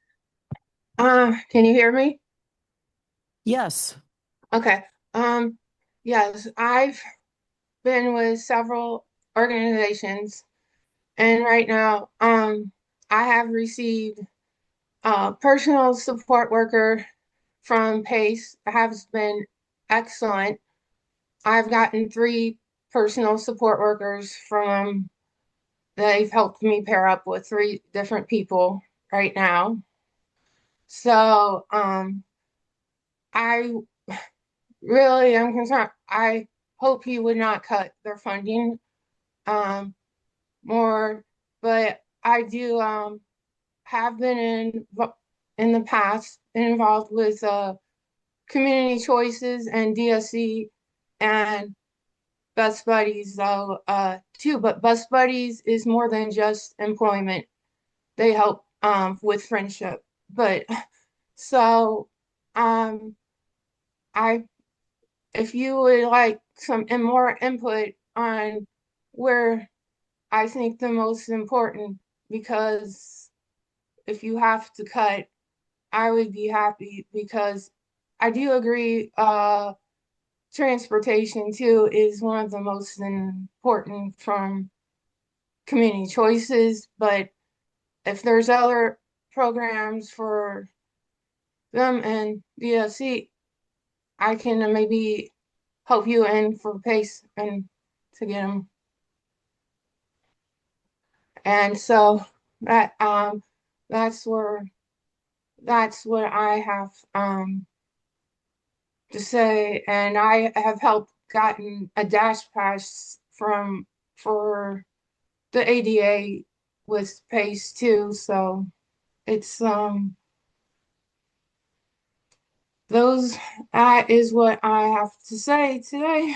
Can you hear me? Yes. Okay. Yes, I've been with several organizations, and right now, I have received a personal support worker from PACE. Has been excellent. I've gotten 3 personal support workers from they've helped me pair up with 3 different people right now. So, I really am concerned. I hope he would not cut their funding more, but I do have been in the past involved with community choices and DSC and Best Buddies though too, but Best Buddies is more than just employment. They help with friendship. But so I if you would like some and more input on where I think the most important, because if you have to cut, I would be happy, because I do agree transportation too is one of the most important from community choices, but if there's other programs for them and DSC, I can maybe help you in for PACE and to get them. And so that's what I have to say. And I have helped gotten a dash pass for the ADA with PACE too. So it's that is what I have to say today.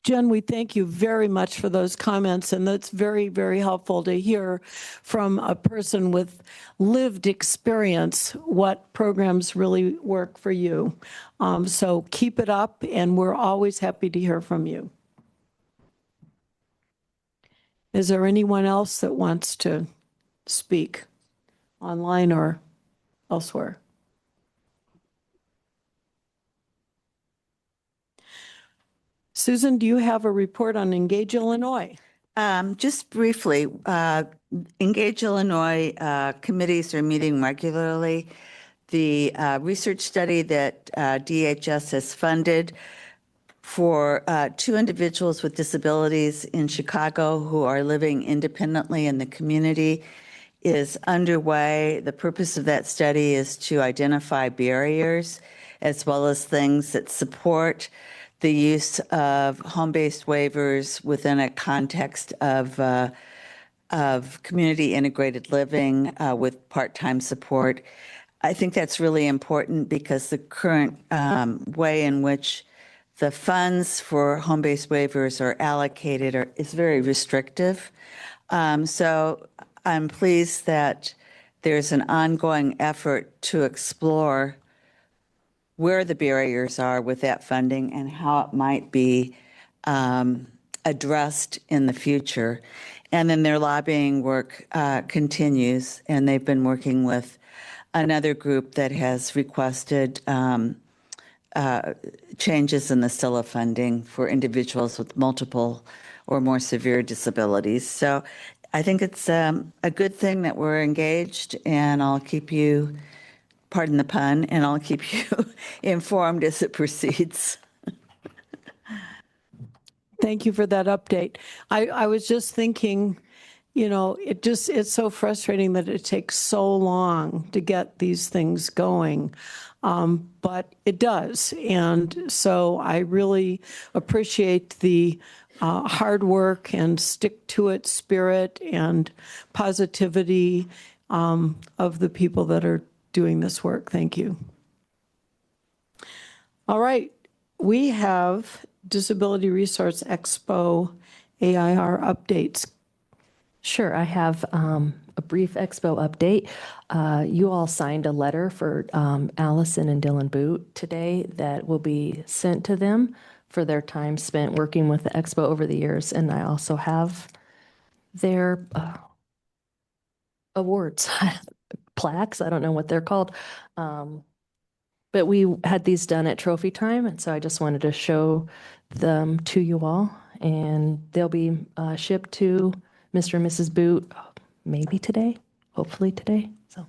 Jen, we thank you very much for those comments, and that's very, very helpful to hear from a person with lived experience what programs really work for you. So keep it up, and we're always happy to hear from you. Is there anyone else that wants to speak online or elsewhere? Susan, do you have a report on Engage Illinois? Just briefly, Engage Illinois committees are meeting regularly. The research study that DHS has funded for 2 individuals with disabilities in Chicago who are living independently in the community is underway. The purpose of that study is to identify barriers as well as things that support the use of home-based waivers within a context of community integrated living with part-time support. I think that's really important because the current way in which the funds for home-based waivers are allocated is very restrictive. So I'm pleased that there's an ongoing effort to explore where the barriers are with that funding and how it might be addressed in the future. And then their lobbying work continues, and they've been working with another group that has requested changes in the SILA funding for individuals with multiple or more severe disabilities. So I think it's a good thing that we're engaged, and I'll keep you, pardon the pun, and I'll keep you informed as it proceeds. Thank you for that update. I was just thinking, it's so frustrating that it takes so long to get these things going. But it does. And so I really appreciate the hard work and stick to it spirit and positivity of the people that are doing this work. Thank you. All right. We have Disability Resource Expo AIR updates. Sure, I have a brief expo update. You all signed a letter for Allison and Dylan Boot today that will be sent to them for their time spent working with the expo over the years. And I also have their awards, plaques, I don't know what they're called. But we had these done at trophy time, and so I just wanted to show them to you all. And they'll be shipped to Mr. and Mrs. Boot maybe today, hopefully today. So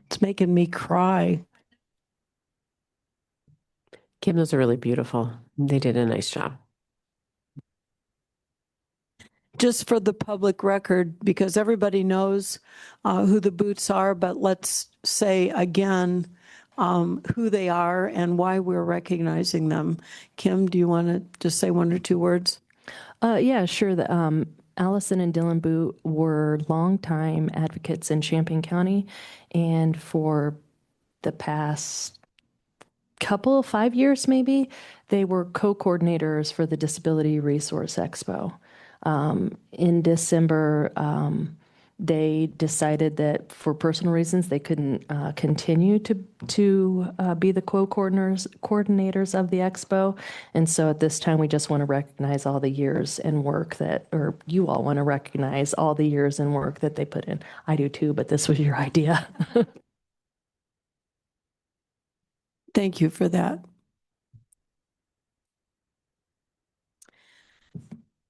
It's making me cry. Kim, those are really beautiful. They did a nice job. Just for the public record, because everybody knows who the Boots are, but let's say again who they are and why we're recognizing them. Kim, do you want to just say one or two words? Yeah, sure. Allison and Dylan Boot were longtime advocates in Champaign County, and for the past 5 years maybe, they were co-coordinators for the Disability Resource Expo. In December, they decided that for personal reasons, they couldn't continue to be the coordinators of the expo. And so at this time, we just want to recognize all the years and work or you all want to recognize all the years and work that they put in. I do too, but this was your idea. Thank you for that.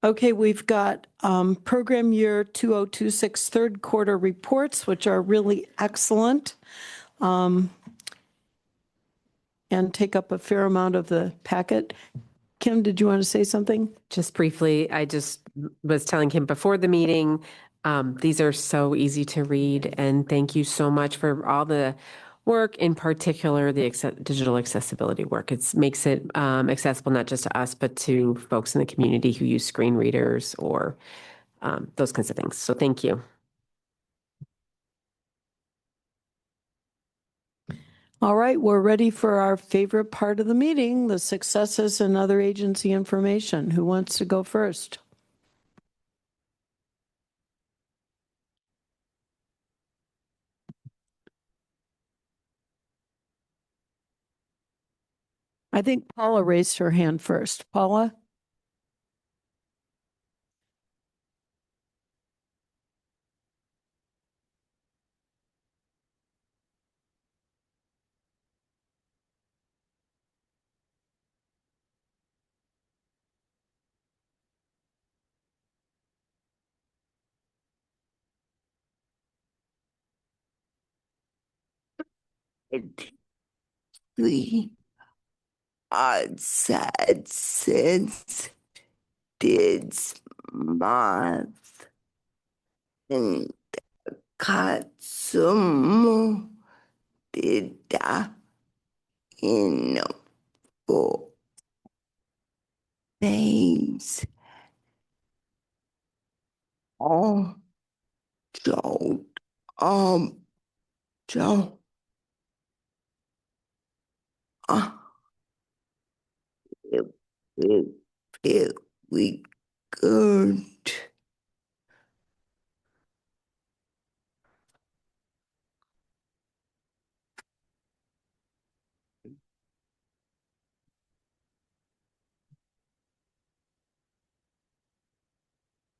Okay, we've got program year 2026 third quarter reports, which are really excellent and take up a fair amount of the packet. Kim, did you want to say something? Just briefly, I just was telling Kim before the meeting, these are so easy to read, and thank you so much for all the work, in particular the digital accessibility work. It makes it accessible not just to us, but to folks in the community who use screen readers or those kinds of things. So thank you. All right, we're ready for our favorite part of the meeting, the successes and other agency information. Who wants to go first? I think Paula raised her hand first. Paula? We are sad since this month and Katsumo did in for names all Joe Joe uh, it, it, it we good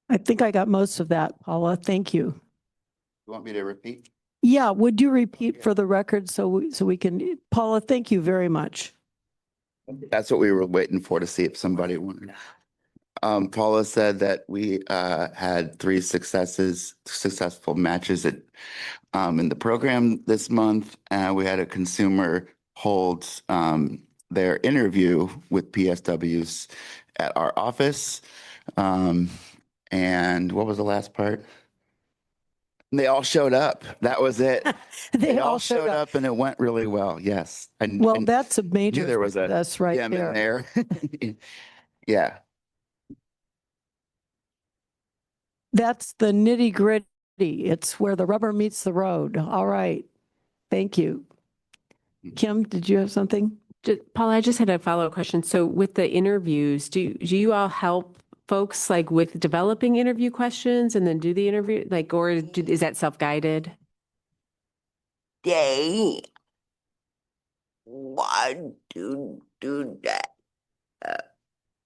I think I got most of that, Paula. Thank you. You want me to repeat? Yeah, would you repeat Yeah. for the record so we can, Paula, thank you very much. That's what we were waiting for, to see if somebody wanted. Paula said that we had 3 successful matches in the program this month. And we had a consumer hold their interview with PSWs at our office. And what was the last part? They all showed up. That was it. They all showed up. And it went really well. Yes. Well, that's a major there was a success right gem in there. there. Yeah. That's the nitty gritty. It's where the rubber meets the road. All right. Thank you. Kim, did you have something? Paula, I just had a follow-up question. So with the interviews, do you all help folks like with developing interview questions and then do the interview, like, or is that self-guided? They want to do that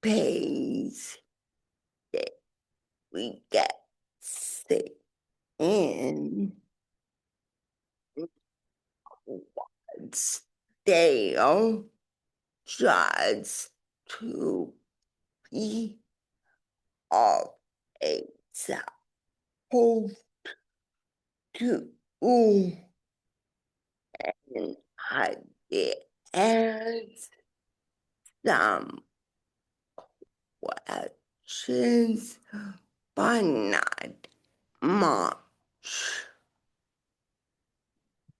pays that we get sick in stale just to be of a supposed to and I did ask some questions, but not much.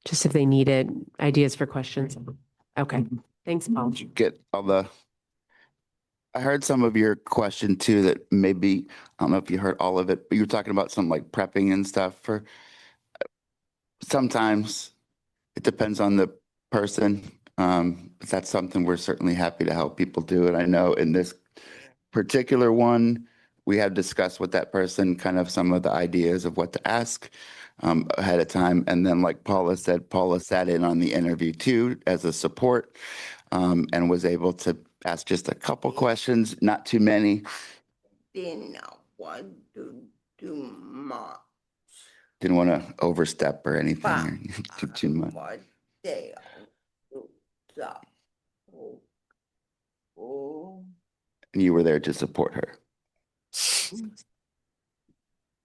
Just if they needed ideas for questions. Okay, thanks, Paul. Did you get all the? I heard some of your question too, that maybe, I don't know if you heard all of it, but you were talking about some like prepping and stuff for, sometimes it depends on the person. But that's something we're certainly happy to help people do. And I know in this particular one, we have discussed with that person kind of some of the ideas of what to ask ahead of time. And then like Paula said, Paula sat in on the interview too as a support and was able to ask just a couple questions, not too many. Didn't want to do much. Didn't want to overstep or anything or do too much. And you were there to support her.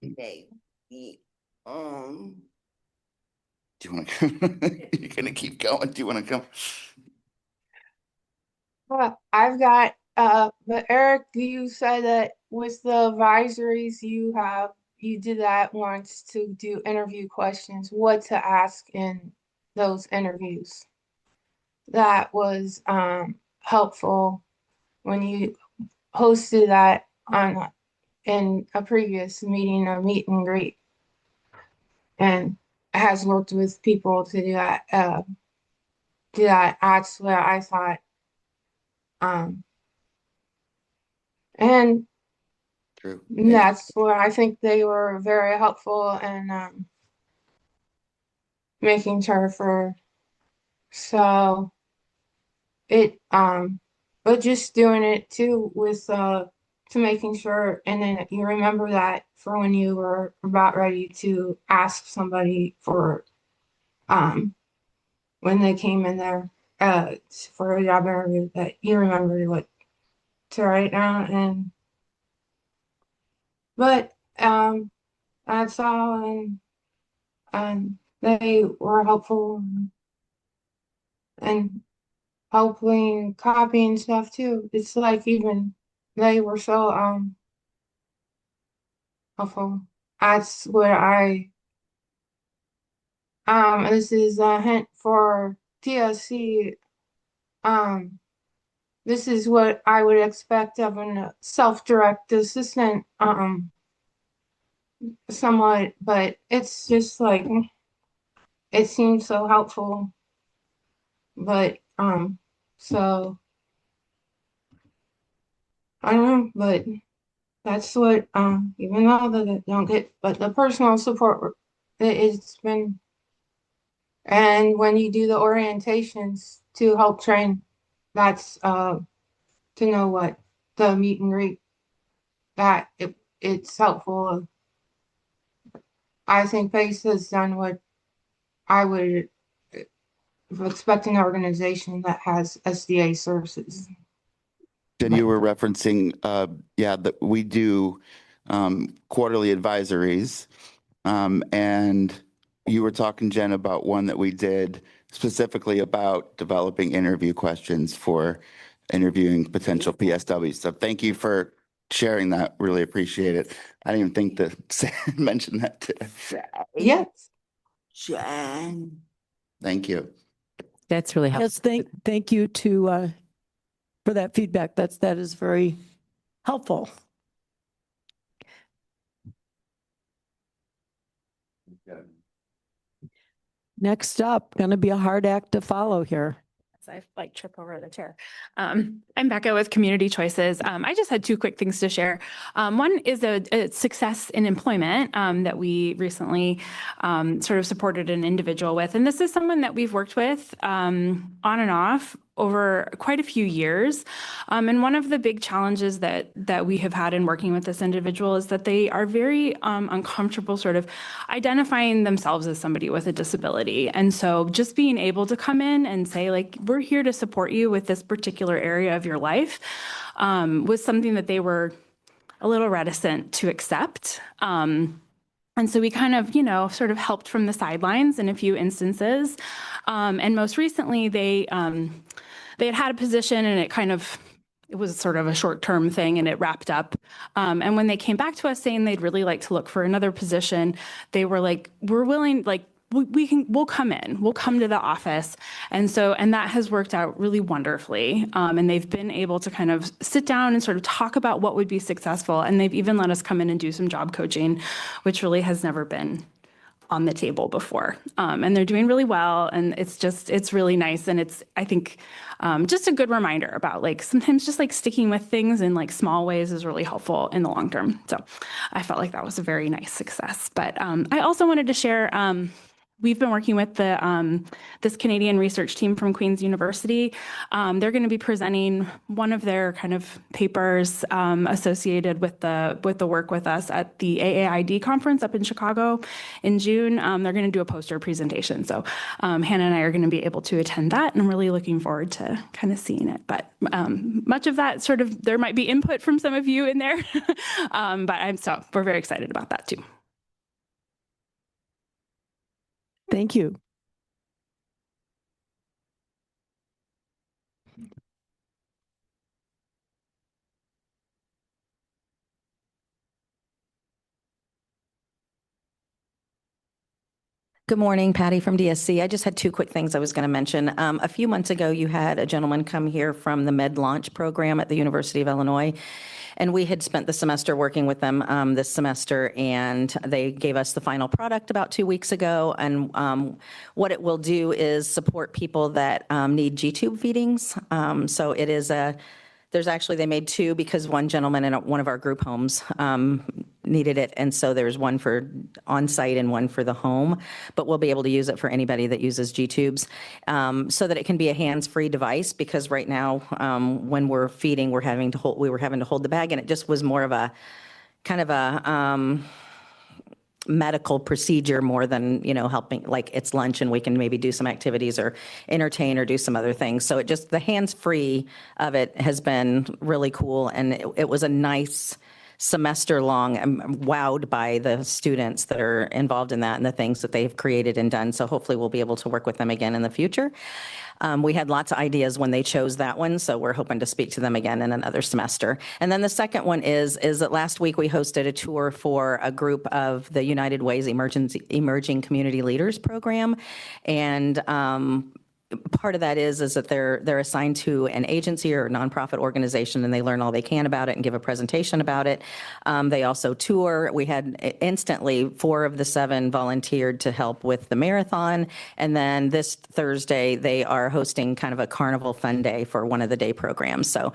Maybe, do you want to? You're gonna keep going. Do you want to come? Well, I've got, but Eric, you said that with the advisories you did that once to do interview questions, what to ask in those interviews. That was helpful when you hosted that in a previous meeting, a meet and greet. And has worked with people to do that. That's what I thought. And True. that's where I think they were very helpful in making sure for so it but just doing it too with to making sure, and then you remember that for when you were about ready to ask somebody for when they came in there for a job interview, that you remember what to write down. But that's all, and they were helpful and helping copying stuff too. It's like even they were so helpful. That's what this is a hint for TSC. This is what I would expect of a self-direct assistant, somewhat, but it's just like it seems so helpful. But so I don't know, but that's what even though they don't get, but the personal support it's been, and when you do the orientations to help train, that's to know what the meet and greet, that it's helpful. I think PACE has done what I would expect an organization that has SDA services. Jen, you were referencing, that we do quarterly advisories. And you were talking, Jen, about one that we did specifically about developing interview questions for interviewing potential PSWs. So thank you for sharing that. Really appreciate it. I didn't even think to mention that today. Yes. Jen. Thank you. That's really helpful. Yes, thank you for that feedback. That is very helpful. Next up, going to be a hard act to follow here. I like trip over the chair. I'm Becca with Community Choices. I just had two quick things to share. One is a success in employment that we recently sort of supported an individual with. And this is someone that we've worked with on and off over quite a few years. And one of the big challenges that we have had in working with this individual is that they are very uncomfortable sort of identifying themselves as somebody with a disability. And so just being able to come in and say, like, we're here to support you with this particular area of your life was something that they were a little reticent to accept. And so we kind of, sort of helped from the sidelines in a few instances. And most recently, they had a position and it was sort of a short-term thing and it wrapped up. And when they came back to us saying they'd really like to look for another position, they were like, we're willing, like, we'll come in, we'll come to the office. And that has worked out really wonderfully. And they've been able to kind of sit down and sort of talk about what would be successful. And they've even let us come in and do some job coaching, which really has never been on the table before. And they're doing really well. And it's really nice. And it's, I think, just a good reminder about, like, sometimes just like sticking with things in like small ways is really helpful in the long term. So I felt like that was a very nice success. But I also wanted to share, we've been working with this Canadian research team from Queen's University. They're going to be presenting one of their kind of papers associated with the work with us at the AAID conference up in Chicago in June. They're going to do a poster presentation. So Hannah and I are going to be able to attend that, and I'm really looking forward to kind of seeing it. But much of that sort of, there might be input from some of you in there, but we're very excited about that too. Thank you. Good morning, Patty from DSC. I just had two quick things I was going to mention. A few months ago, you had a gentleman come here from the Med Launch program at the University of Illinois, and we had spent the semester working with them this semester, and they gave us the final product about 2 weeks ago. And what it will do is support people that need G-tube feedings. So it is they made two because one gentleman in one of our group homes needed it. And so there's one for on-site and one for the home, but we'll be able to use it for anybody that uses G-tubes so that it can be a hands-free device, because right now when we're feeding, we were having to hold the bag, and it just was more of a kind of a medical procedure more than, helping, like it's lunch and we can maybe do some activities or entertain or do some other things. So the hands-free of it has been really cool. And it was a nice semester long. I'm wowed by the students that are involved in that and the things that they've created and done. So hopefully we'll be able to work with them again in the future. We had lots of ideas when they chose that one, so we're hoping to speak to them again in another semester. And then the second one is that last week we hosted a tour for a group of the United Way's Emerging Community Leaders program. And part of that is that they're assigned to an agency or a nonprofit organization, and they learn all they can about it and give a presentation about it. They also tour. We had instantly 4 of the 7 volunteered to help with the marathon. And then this Thursday, they are hosting kind of a carnival fun day for one of the day programs. So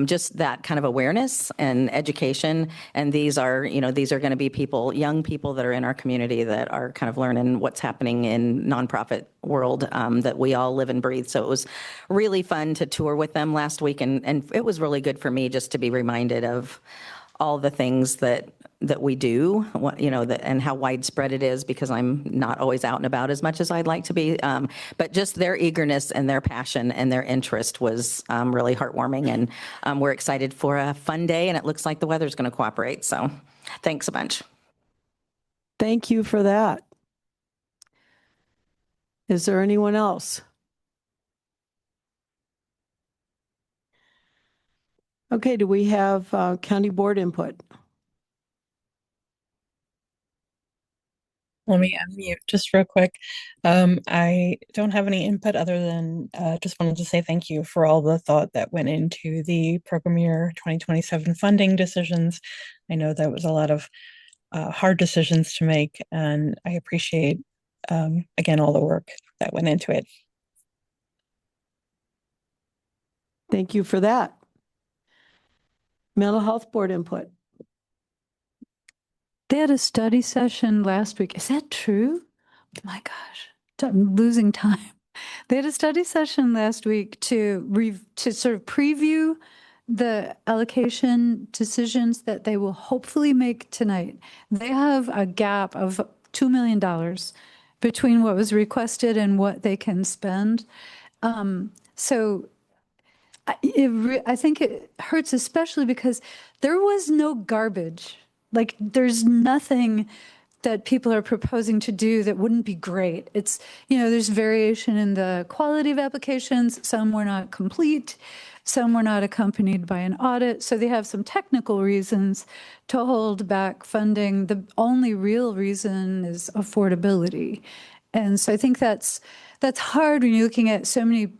just that kind of awareness and education. And these are going to be young people that are in our community that are kind of learning what's happening in nonprofit world that we all live and breathe. So it was really fun to tour with them last week. And it was really good for me just to be reminded of all the things that we do, and how widespread it is, because I'm not always out and about as much as I'd like to be. But just their eagerness and their passion and their interest was really heartwarming. And we're excited for a fun day, and it looks like the weather's going to cooperate. So thanks a bunch. Thank you for that. Is there anyone else? Okay, do we have county board input? Let me unmute just real quick. I don't have any input other than just wanted to say thank you for all the thought that went into the program year 2027 funding decisions. I know that was a lot of hard decisions to make, and I appreciate, again, all the work that went into it. Thank you for that. Mental health board input. They had a study session last week. Is that true? Oh my gosh, I'm losing time. They had a study session last week to sort of preview the allocation decisions that they will hopefully make tonight. They have a gap of $2 million between what was requested and what they can spend. So I think it hurts, especially because there was no garbage. Like, there's nothing that people are proposing to do that wouldn't be great. It's, there's variation in the quality of applications. Some were not complete. Some were not accompanied by an audit. So they have some technical reasons to hold back funding. The only real reason is affordability. And so I think that's hard when you're looking at so many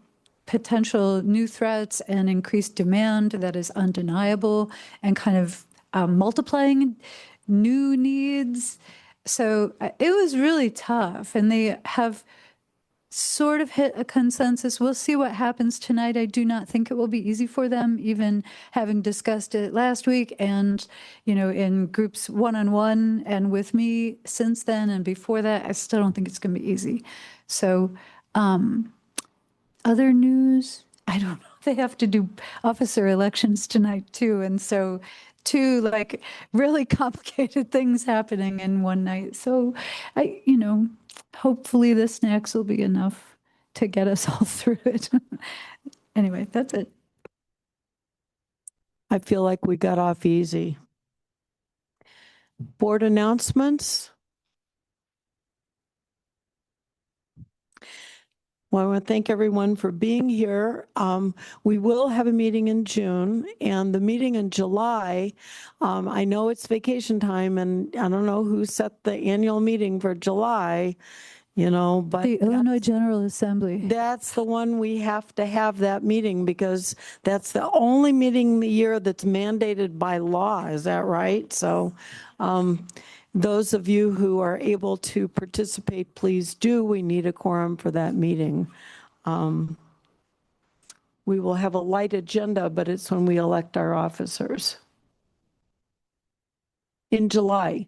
potential new threats and increased demand that is undeniable, and kind of multiplying new needs. So it was really tough, and they have sort of hit a consensus. We'll see what happens tonight. I do not think it will be easy for them, even having discussed it last week and, in groups one-on-one and with me since then and before that. I still don't think it's going to be easy. So, other news, I don't know. They have to do officer elections tonight too. And so two really complicated things happening in one night. So hopefully the snacks will be enough to get us all through it. Anyway, that's it. I feel like we got off easy. Board announcements. Well, I want to thank everyone for being here. We will have a meeting in June, and the meeting in July, I know it's vacation time, and I don't know who set the annual meeting for July, but The Illinois General Assembly. that's the one we have to have that meeting, because that's the only meeting in the year that's mandated by law. Is that right? So those of you who are able to participate, please do. We need a quorum for that meeting. We will have a light agenda, but it's when we elect our officers. In July.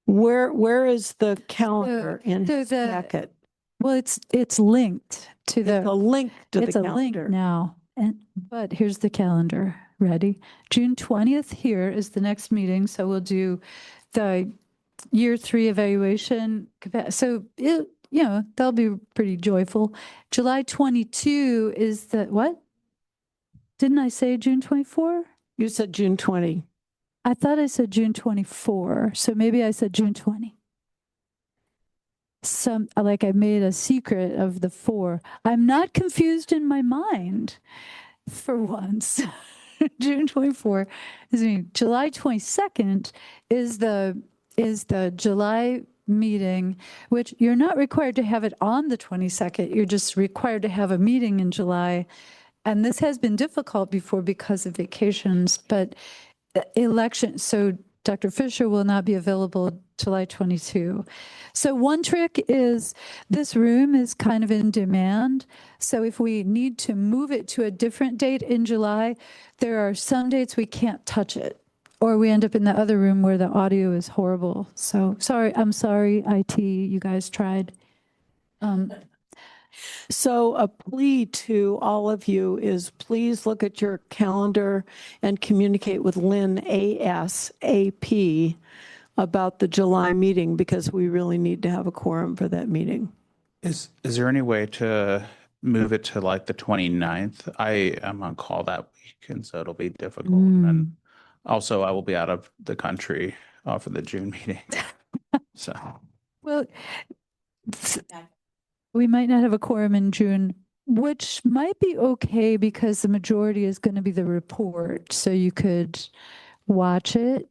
Where is the calendar in his packet? Well, it's linked to the. It's a link to the It's a calendar. link now, but here's the calendar. Ready? June 20th here is the next meeting, so we'll do the year 3 evaluation. So that'll be pretty joyful. July 22 is the what? Didn't I say June 24? You said June 20. I thought I said June 24, so maybe I said June 20. I made a secret of the 4. I'm not confused in my mind for once. June 24 is me. July 22nd is the July meeting, which you're not required to have it on the 22nd. You're just required to have a meeting in July. And this has been difficult before because of vacations, but election. So Dr. Fisher will not be available July 22. So one trick is this room is kind of in demand. So if we need to move it to a different date in July, there are some dates we can't touch it, or we end up in the other room where the audio is horrible. So sorry, I'm sorry, IT, you guys tried. So a plea to all of you is please look at your calendar and communicate with Lynn ASAP about the July meeting because we really need to have a quorum for that meeting. Is there any way to move it to like the 29th? I am on call that week, and so it'll be difficult. And also, I will be out of the country for the June meeting. So, Well, we might not have a quorum in June, which might be okay because the majority is going to be the report. So you could watch it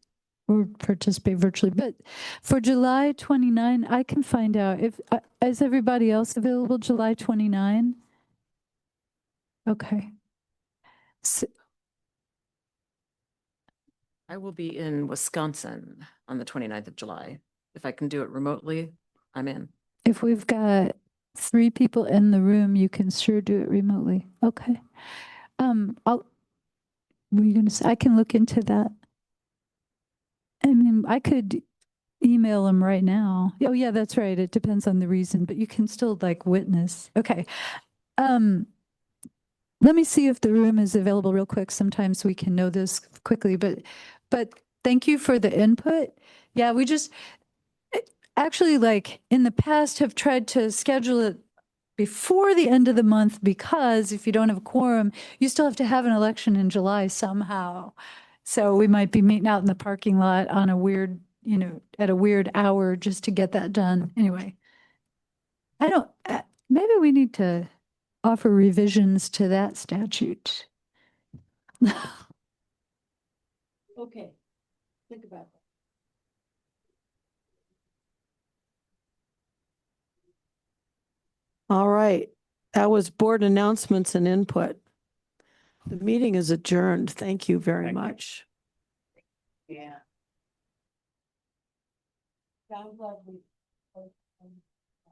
or participate virtually. But for July 29, I can find out if, is everybody else available July 29? Okay. So, I will be in Wisconsin on the 29th of July. If I can do it remotely, I'm in. if we've got 3 people in the room, you can sure do it remotely. Okay. Were you going to say, I can look into that. I mean, I could email them right now. Oh yeah, that's right. It depends on the reason, but you can still like witness. Okay. Let me see if the room is available real quick. Sometimes we can know this quickly, but thank you for the input. Yeah, we just actually like in the past have tried to schedule it before the end of the month because if you don't have a quorum, you still have to have an election in July somehow. So we might be meeting out in the parking lot on a weird, at a weird hour just to get that done. Anyway, maybe we need to offer revisions to that statute. Okay, think about that. All right, that was board announcements and input. The meeting is adjourned. Thank you very much. Yeah. Sounds lovely.